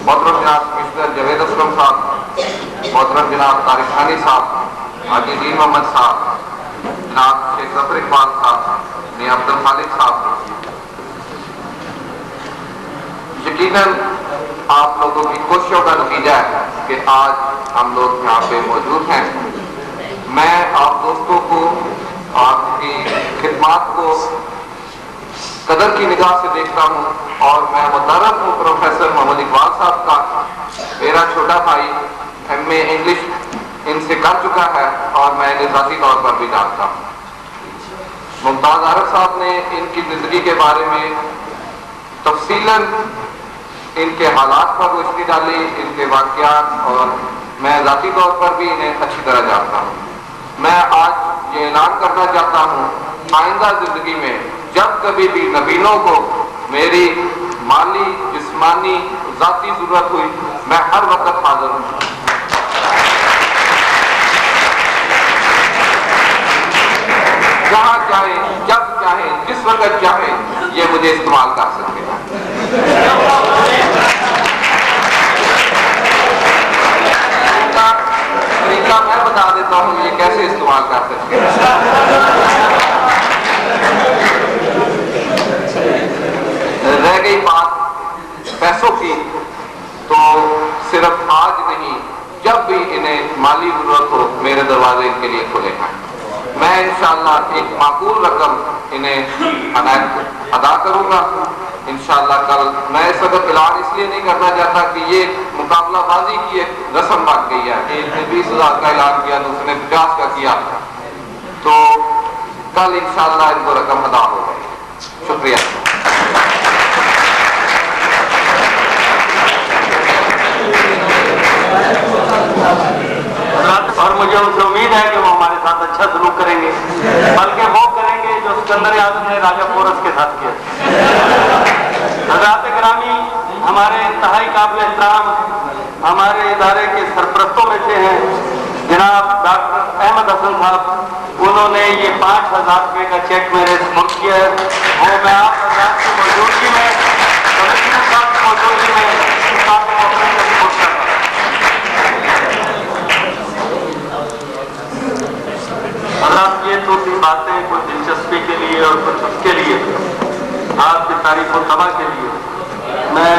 محترم جناب کمشنر جاوید اسلم صاحب، محترم جناب طارق ثانی صاحب، حاجی دین محمد صاحب، جناب شیخ ظفر اقبال صاحب، میاں عبد الخالق صاحب، یقیناً آپ لوگوں کی کوششوں کا نتیجہ ہے کہ آج ہم لوگ یہاں پہ موجود ہیں۔ میں آپ دوستوں کو آپ کی خدمات کو قدر کی نگاہ سے دیکھتا ہوں، اور میں متعارف ہوں پروفیسر محمد اقبال صاحب کا۔ میرا چھوٹا بھائی MA انگلش ان سے کر چکا ہے اور میں انہیں ذاتی طور پر بھی جانتا ہوں۔ ممتاز عارف صاحب نے ان کی زندگی کے بارے میں تفصیلاً ان کے حالات پر روشنی ڈالی، ان کے واقعات، اور میں ذاتی طور پر بھی انہیں اچھی طرح جانتا ہوں۔ میں آج یہ اعلان کرنا چاہتا ہوں، آئندہ زندگی میں جب کبھی بھی نبینوں کو میری مالی، جسمانی، ذاتی ضرورت ہوئی، میں ہر وقت حاضر ہوں۔ جہاں چاہیں، جب چاہیں، جس وقت چاہیں، یہ مجھے استعمال کر سکتے ہیں۔ طریقہ میں بتا دیتا ہوں یہ کیسے استعمال کر سکتے ہیں۔ رہ گئی بات پیسوں کی، تو صرف آج نہیں، جب بھی انہیں مالی ضرورت ہو میرے دروازے ان کے لیے کھلے ہیں۔ میں انشاءاللہ ایک معقول رقم انہیں عنایت ادا کروں گا انشاءاللہ کل۔ میں اس وقت اعلان اس لیے نہیں کرنا چاہتا کہ یہ مقابلہ بازی کی ایک رسم بن گئی ہے کہ ایک نے 20,000 کا اعلان کیا، دوسرے نے 50 کا کیا، تو کل انشاءاللہ ان کو رقم ادا ہو گئی۔ شکریہ۔ اور مجھے ان سے امید ہے کہ وہ ہمارے ساتھ اچھا سلوک کریں گے، بلکہ وہ کریں گے جو سکندر اعظم نے راجہ پورس کے ساتھ کیا۔ حضرات گرامی، ہمارے انتہائی قابل احترام ہمارے ادارے کے سرپرستوں میں سے ہیں جناب ڈاکٹر احمد حسن صاحب، انہوں نے یہ 5,000 روپے کا چیک میرے سپرد کیا ہے۔ وہ میں آپ حضرات کی موجودگی میں، کمشنر صاحب کی موجودگی میں حضرات، یہ تو تھی باتیں کچھ دلچسپی کے لیے اور کچھ اس کے لیے، آپ کی تعریف و تباہ کے لیے۔ میں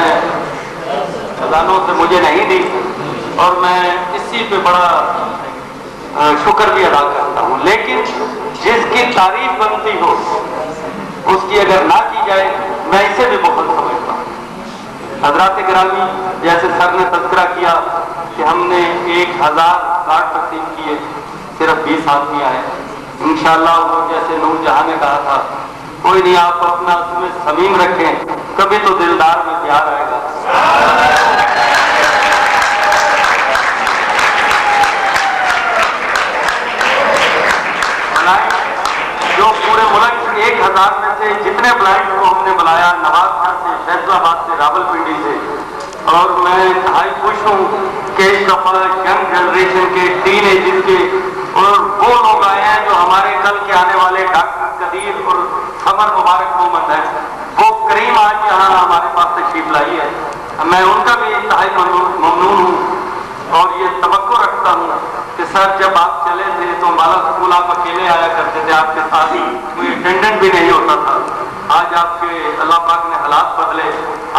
خزانوں سے مجھے نہیں دی، اور میں اسی پہ بڑا شکر بھی ادا کرتا ہوں، لیکن جس کی تعریف بنتی ہو اس کی اگر نہ کی جائے، میں اسے بھی بہت سمجھتا ہوں۔ حضرات گرامی، جیسے سر نے تذکرہ کیا کہ ہم نے 1,000 کارڈ تقسیم کیے، صرف 20 آدمی آئے۔ انشاءاللہ وہ جیسے نور جہاں نے کہا تھا، کوئی نہیں، آپ اپنا اس میں صمیم رکھیں، کبھی تو دلدار میں پیار آئے گا۔ جو پورے ملک 1,000 میں سے جتنے بلائنڈ کو ہم نے بلایا، نواز خان سے، فیصل آباد سے، راول پنڈی سے، اور میں انتہائی خوش ہوں کہ اس دفعہ ینگ جنریشن کے، ٹین ایجز کے، اور وہ لوگ آئے ہیں جو ہمارے کل کے آنے والے ڈاکٹر قدیر اور قمر مبارک محمد ہیں۔ وہ کریم آج یہاں ہمارے پاس تشریف لائی ہے، میں ان کا بھی انتہائی ممنون ہوں، اور یہ توقع رکھتا ہوں کہ سر جب آپ چلے تھے تو بالا اسکول آپ اکیلے آیا کرتے تھے، آپ کے ساتھ ہی کوئی اٹینڈنٹ بھی نہیں ہوتا تھا۔ آج آپ کے اللہ پاک نے حالات بدلے،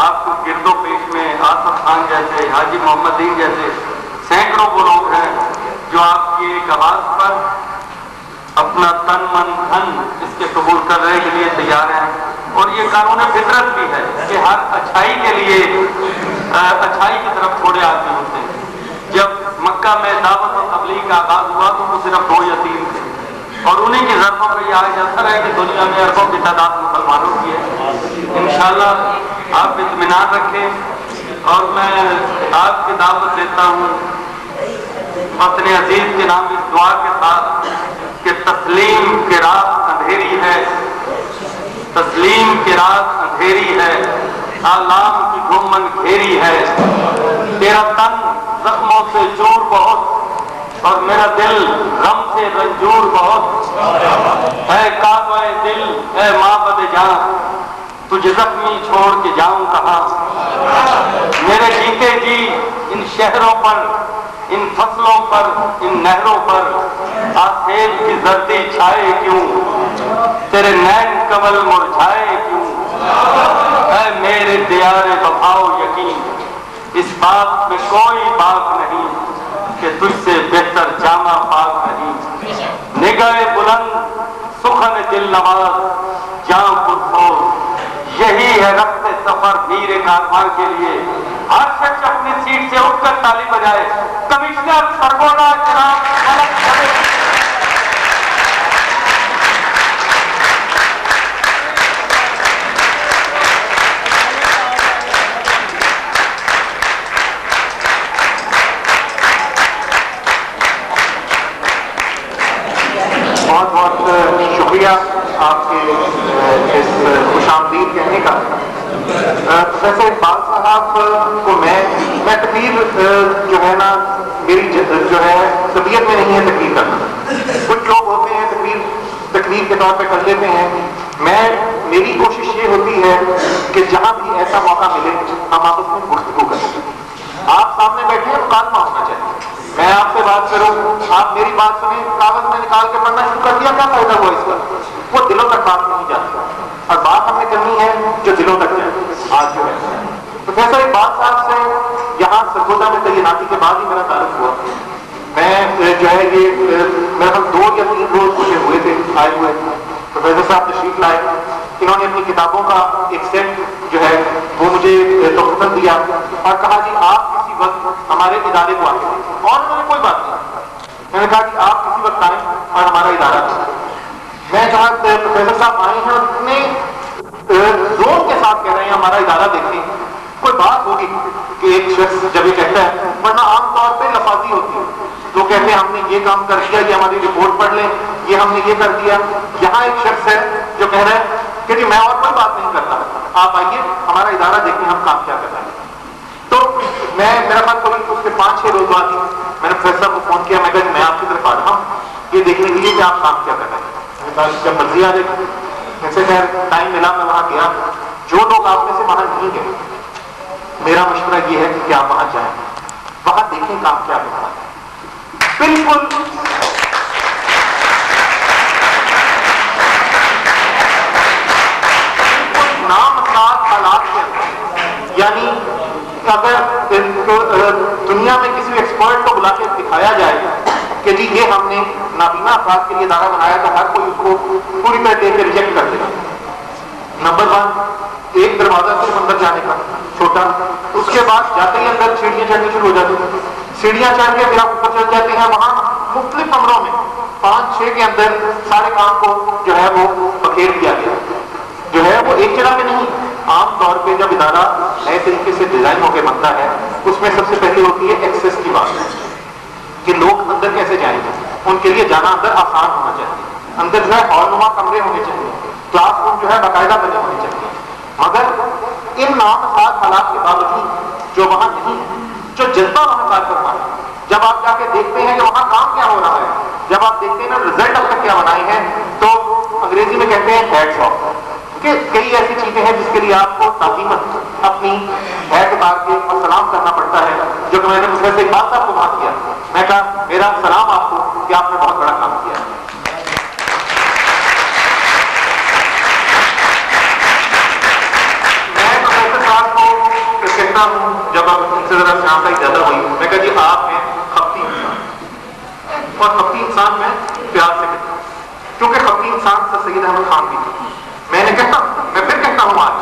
آپ کو گرد و پیش میں آصف خان جیسے، حاجی محمد دین جیسے سینکڑوں وہ لوگ ہیں جو آپ کی ایک آواز پر اپنا تن من دھن اس کے قبول کرنے کے لیے تیار ہیں۔ اور یہ قانون فطرت بھی ہے کہ ہر اچھائی کے لیے اچھائی کی طرف تھوڑے آدمی ہوتے ہیں۔ جب مکہ میں دعوت و تبلیغ کا آغاز ہوا تو وہ صرف 2 یا 3 تھے، اور انہیں کی ضربوں پہ یہ آج اثر ہے کہ دنیا میں اربوں کی تعداد مسلمانوں کی ہے۔ انشاءاللہ آپ اطمینان رکھیں، اور میں آپ کی دعوت دیتا ہوں وطن عزیز کے نام اس دعا کے ساتھ کہ تسلیم کی رات اندھیری ہے، تسلیم کی رات اندھیری ہے، آلام کی گھومن گھیری ہے، تیرا تن زخموں سے چور بہت اور میرا دل غم سے رنجور بہت ہے کعبہ دل اے معبد جان، تجھے زخمی چھوڑ کے جاؤں کہاں؟ میرے جیتے جی ان شہروں پر، ان فصلوں پر، ان نہروں پر آسیب کی زردی چھائے کیوں؟ تیرے نین کمل مرجھائے کیوں؟ اے میرے دیار وفاؤ یقین، اس بات میں کوئی بات نہیں کہ تجھ سے بہتر جامع پاک نہیں۔ نگاہ بلند سخن دل نواز جاں پرخور، یہی ہے رخت سفر میر کارواں کے لیے۔ ہر شخص اپنی سیٹ سے اٹھ کر تالی بجائے۔ کمشنر سرگودا جناب ملک جاوید، بہت بہت شکریہ آپ کے اس خوش آمدید کہنے کا۔ پروفیسر اقبال صاحب کو میں تقریر جو ہے نا میری جو ہے طبیعت میں نہیں ہے تقریر کرنا۔ کچھ لوگ ہوتے ہیں تقریر کے طور پہ کر لیتے ہیں، میری کوشش یہ ہوتی ہے کہ جہاں بھی ایسا موقع ملے ہم آپس میں گفتگو کریں۔ آپ سامنے بیٹھے ہیں مکالمہ ہونا چاہیے، میں آپ سے بات کروں، آپ میری بات سنیں، کاغذ میں نکال کے پڑھنا شروع کر دیا، کیا فائدہ ہوا اس کا؟ وہ دلوں تک بات نہیں جاتی، اور بات ہمیں کرنی ہے جو دلوں تک جائے۔ آج جو ہے پروفیسر اقبال صاحب سے یہاں سرگودا میں تعیناتی کے بعد ہی میرا تعلق ہوا۔ میں جو ہے یہ میرے خیال 2 یا 3 روز مجھے ہوئے تھے آئے ہوئے، پروفیسر صاحب تشریف لائے، انہوں نے اپنی کتابوں کا ایک سیٹ جو ہے وہ مجھے تحفہ دیا اور کہا جی آپ کسی وقت ہمارے ادارے کو آئیں، اور انہوں نے کوئی بات نہیں، میں نے کہا کہ آپ کسی وقت آئیں اور ہمارا ادارہ دیں۔ میں جہاں پروفیسر صاحب آئے ہیں اتنے زور کے ساتھ کہہ رہے ہیں ہمارا ادارہ دیکھیں، کوئی بات ہوگی کہ ایک شخص جب یہ کہتا ہے، ورنہ عام طور پہ لفاظی ہوتی ہے، تو کہتے ہیں ہم نے یہ کام کر دیا، یہ ہماری رپورٹ پڑھ لیں، یہ ہم نے یہ کر دیا۔ یہاں ایک شخص ہے جو کہہ رہا ہے کہ جی میں اور کوئی بات نہیں کرتا، آپ آئیے ہمارا ادارہ دیکھیں ہم کام کیا کر رہے ہیں۔ تو میرا خیال کوئی اس کے 5-6 روز بعد ہی میں نے پروفیسر کو فون کیا، میں کہا میں آپ کی طرف آ رہا ہوں یہ دیکھنے کے لیے کہ آپ کام کیا کر رہے ہیں۔ جب مرضی آ جائے، ایسے خیر ٹائم ملا، میں وہاں گیا۔ جو لوگ آپ میں سے وہاں نہیں گئے، میرا مشورہ یہ ہے کہ آپ وہاں جائیں، وہاں دیکھیں کام کیا کر رہا ہے۔ بالکل نامساز حالات کے اندر، یعنی اگر دنیا میں کسی ایکسپرٹ کو بلا کے دکھایا جائے کہ جی یہ ہم نے نابینا افراد کے لیے ادارہ بنایا، تو ہر کوئی اس کو پوری طرح دیکھ کے ریجیکٹ کر دے گا۔ نمبر 1 ایک دروازہ صرف اندر جانے کا چھوٹا، اس کے بعد جاتے ہی اندر سیڑھیاں چڑھنی شروع ہو جاتی ہیں، سیڑھیاں چڑھ کے پھر آپ اوپر چڑھ جاتے ہیں، وہاں مختلف کمروں میں 5-6 کے اندر سارے کام کو جو ہے وہ بکھیر دیا گیا، جو ہے وہ ایک جگہ پہ نہیں۔ عام طور پہ جب ادارہ نئے طریقے سے ڈیزائن ہو کے بنتا ہے، اس میں سب سے پہلے ہوتی ہے ایکسیس کی بات، کہ لوگ اندر کیسے جائیں گے، ان کے لیے جانا اندر آسان ہونا چاہیے، اندر جو ہے ہال نما کمرے ہونے چاہیے، کلاس روم جو ہے باقاعدہ بنے ہونے چاہیے۔ مگر ان نامساز حالات کے باوجود جو وہاں نہیں ہے، جو جذبہ وہاں کار کرتا ہے، جب آپ جا کے دیکھتے ہیں کہ وہاں کام کیا ہو رہا ہے، جب آپ دیکھتے ہیں نا رزلٹ اب تک کیا بنائے ہیں، تو انگریزی میں کہتے ہیں ہیڈز آف، کہ کئی ایسی چیزیں ہیں جس کے لیے آپ کو تعظیمت اپنی ہیڈ اتار کے اور سلام کرنا پڑتا ہے، جو کہ میں نے پروفیسر اقبال صاحب کو بات کیا، میں کہا میرا سلام آپ کو کہ آپ نے بہت بڑا کام کیا۔ میں پروفیسر صاحب کو کہتا ہوں جب اب ان سے ذرا شام تک زیادہ ہوئی، میں کہا جی آپ ہیں خپتی انسان، اور خپتی انسان میں پیار سے کہتا ہوں، کیونکہ خپتی انسان سر سید احمد خان بھی تھے۔ میں پھر کہتا ہوں آج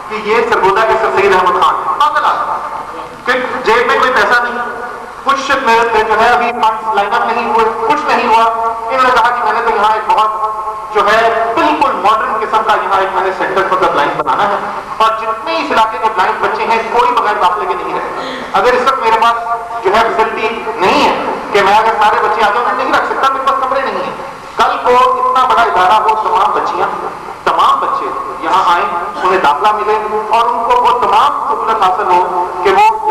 کہ یہ سرگودا کے سر سید احمد خان پاگل آدمی، کہ جیب میں کوئی پیسہ نہیں، کچھ میرے جو ہے ابھی فنڈس لائن اپ نہیں ہوئے، کچھ نہیں ہوا، انہوں نے کہا کہ میں نے تو یہاں ایک بہت جو ہے بالکل ماڈرن قسم کا یہاں ایک میں نے سینٹر فار دا بلائنڈ بنانا ہے، اور جتنے اس علاقے کے بلائنڈ بچے ہیں کوئی بغیر داخلے کے نہیں رہے۔ اگر اس وقت میرے پاس جو ہے فیسلٹی نہیں ہے کہ میں اگر سارے بچے آ جاؤں، میں نہیں رکھ سکتا، میرے پاس کمرے نہیں ہیں۔ کل کو اتنا بڑا ادارہ ہو، تمام بچے یہاں آئیں، انہیں داخلہ ملے اور ان کو وہ تمام سہولت حاصل ہو کہ وہ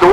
2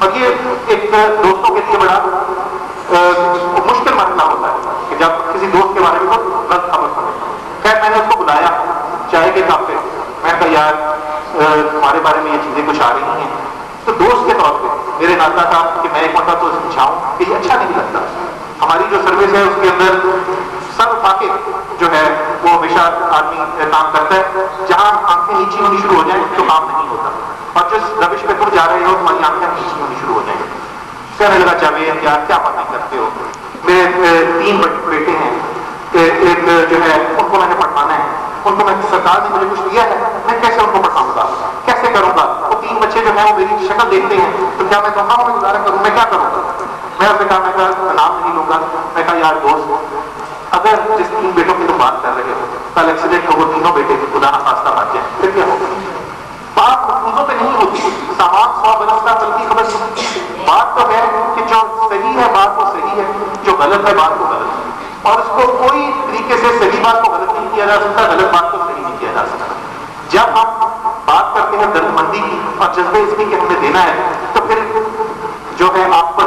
اور یہ ایک دوستوں کے لیے بڑا مشکل مسئلہ ہوتا ہے کہ جب کسی دوست کے بارے میں کوئی غلط خبر سنے. خیر میں نے اس کو بلایا چائے کے کپ پہ. میں کہا یار تمہارے بارے میں یہ چیزیں کچھ آ رہی ہیں. تو دوست کے طور پہ میرے ناتا تھا کہ میں ایک مرتبہ تو سمجھاؤں کہ یہ اچھا نہیں لگتا. ہماری جو سروس ہے اس کے اندر سب واقف جو ہے وہ ہمیشہ آدمی کام کرتا ہے. جہاں آنکھیں نیچی ہونی شروع ہو جائیں تو کام نہیں ہوتا, اور جس روش پہ تم جا رہے ہو تمہاری آنکھیں نیچی ہونی شروع ہو جائیں. کہنے لگا جاوید یار کیا باتیں کرتے ہو, میرے 3 بیٹے ہیں, ایک جو ہے ان کو میں نے پڑھانا ہے, ان کو میں سرکار نے مجھے کچھ دیا ہے, میں کیسے ان کو پڑھاؤں گا, کیسے کروں گا. وہ 3 بچے جو ہیں وہ میری شکل دیکھتے ہیں تو کیا میں تنخواہ میں گزارا کروں, میں کیا کروں گا. میں اس نے کہا, میں کہا نام نہیں لوں گا. میں کہا یار دوست اگر جس 3 بیٹوں کی تم بات کر رہے ہو کل ایکسیڈنٹ ہو وہ 3 بیٹے خدا نخواستہ بچ جائیں پھر کیا ہوگا. بات مفروضوں پہ نہیں ہوتی, سامان 100 برس کا بلکہ خبر نہیں. بات تو ہے کہ جو صحیح ہے بات وہ صحیح ہے, جو غلط ہے بات وہ غلط ہے, اور اس کو کوئی طریقے سے صحیح بات کو غلط نہیں کیا جا سکتا, غلط بات کو صحیح نہیں کیا جا سکتا. جب ہم بات کرتے ہیں درد مندی کی اور جذبے اس کی کہ ہمیں دینا ہے تو پھر جو ہے آپ پر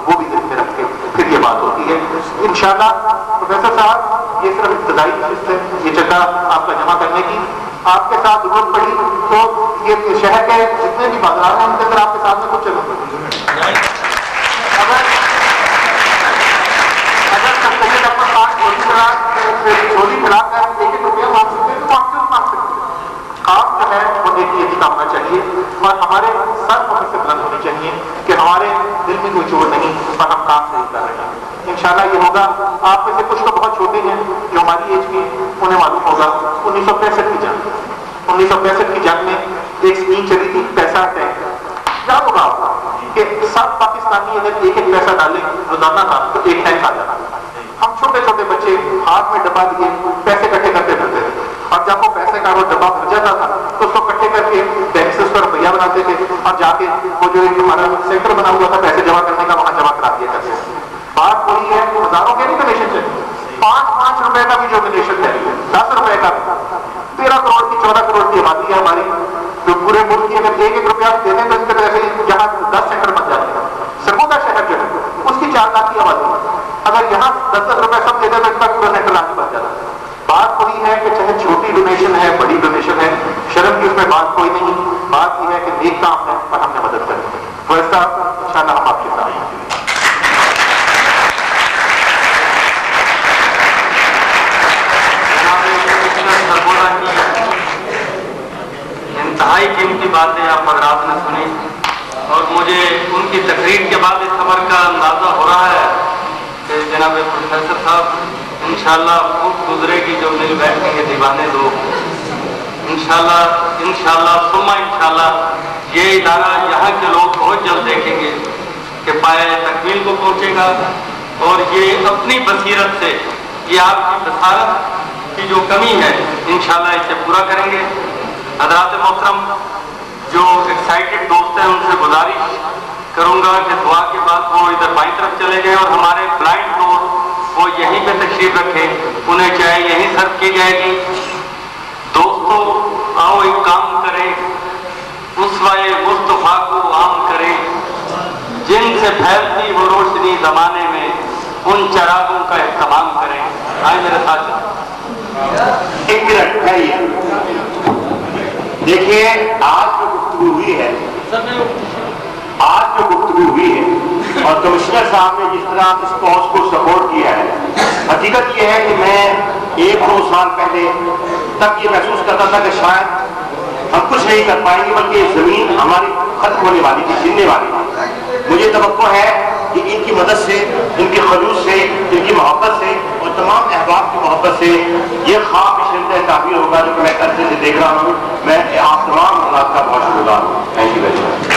وہ بھی دل میں رکھ کے پھر یہ بات ہوتی ہے. انشاءاللہ پروفیسر صاحب یہ صرف ابتدائی نشست ہے, یہ جگہ آپ کا جمع کرنے کی. آپ کے ساتھ ضرورت پڑی تو یہ شہر کے جتنے بھی بازار ہیں ان کے اندر آپ کے ساتھ میں کچھ چلوں گا. اگر سید احمد خان چوری کھلا کر 1 روپیہ مانگ سکتے ہیں تو آپ کیوں مانگ سکتے ہیں. کام جو ہے وہ ایک یہ ہونا چاہیے اور ہمارے سر پر سے بلند ہونی چاہیے کہ ہمارے دل میں کوئی چور نہیں اور ہم کام صحیح کر رہے ہیں. انشاءاللہ یہ ہوگا. آپ میں سے کچھ تو بہت چھوٹے ہیں جو ہماری ایج کی, انہیں معلوم ہوگا 1965 کی جنگ, 1965 کی جنگ میں ایک اسکیم چلی تھی پیسہ ٹینک. یاد ہوگا آپ کو کہ سب پاکستانی اگر 1 پیسہ ڈالیں روزانہ کا تو 1 ٹینک آ جاتا. ہم چھوٹے چھوٹے بچے ہاتھ میں ڈبا لیے پیسے اکٹھے کرتے پھرتے تھے, اور جب وہ پیسے کا وہ ڈبا بھر جاتا تھا تو اس کو اکٹھے کر کے بینک سے اس کا روپیہ بناتے تھے اور جا کے وہ جو ایک ہمارا سینٹر بنا ہوا تھا پیسے جمع کرنے کا وہاں جمع کرا دیا کرتے تھے. بات وہی ہے, ہزاروں کے نہیں ڈونیشن چاہیے, 5 روپے کا بھی جو ڈونیشن ہے, 10 روپے کا, 13 کروڑ کی 14 کروڑ کی آبادی ہے ہماری, جو پورے ملک کی اگر 1 روپیہ دے دیں تو اس کے وجہ سے یہاں 10 سینٹر بن جاتے ہیں. سرگودا شہر جو ہے اس کی 4 لاکھ کی آبادی ہے, اگر یہاں 10 روپے سب دے دیں تو اس کا پورا سینٹر لاکھ بن جاتا ہے. بات وہی ہے کہ چاہے چھوٹی ڈونیشن ہے بڑی ڈونیشن ہے, شرم کی اس میں بات کوئی نہیں. بات یہ ہے کہ نیک کام ہے اور ہم نے مدد کرنی ہے. ویسا انشاءاللہ ہم آپ کے ساتھ ہیں. انتہائی قیمتی باتیں آپ حضرات نے سنی, اور مجھے ان کی تقریر کے بعد اس خبر کا اندازہ ہو رہا ہے کہ جناب پروفیسر صاحب انشاءاللہ خوب گزرے گی جو مل بیٹھیں گے دیوانے دو. انشاءاللہ ثم انشاءاللہ یہ ادارہ یہاں کے لوگ بہت جلد دیکھیں گے کہ پائے تکمیل کو پہنچے گا, اور یہ اپنی بصیرت سے یہ آپ کی بصارت کی جو کمی ہے انشاءاللہ اسے پورا کریں گے. حضرات محترم جو ایکسائٹڈ دوست ہیں ان سے گزارش کروں گا کہ دعا کے بعد وہ ادھر بائیں طرف چلے گئے, اور ہمارے بلائنڈ دوست وہ یہیں پہ تشریف رکھیں, انہیں چاہے یہیں سرو کی جائے گی. دوستوں آؤ ایک کام کریں, اسوائے مصطفیٰ کو عام کریں, جن سے پھیلتی وہ روشنی زمانے میں ان چراغوں کا اہتمام کریں. آئے میرے ساتھ. ایک منٹ ہے. دیکھیے آج جو گفتگو ہوئی ہے, اور کمشنر صاحب نے جس طرح اس کاز کو سپورٹ کیا ہے, حقیقت یہ ہے کہ میں 1-2 سال پہلے تک یہ محسوس کرتا تھا کہ شاید ہم کچھ نہیں کر پائیں گے, بلکہ یہ زمین ہماری ختم ہونے والی تھی, چھننے والی تھی. مجھے توقع ہے کہ ان کی مدد سے, ان کے خلوص سے, ان کی محبت سے اور تمام احباب کی محبت سے یہ خواب شرط تعبیر ہوگا جو کہ میں عرصے سے دیکھ رہا ہوں. میں آپ تمام حضرات کا بہت شکریہ. Thank you very much.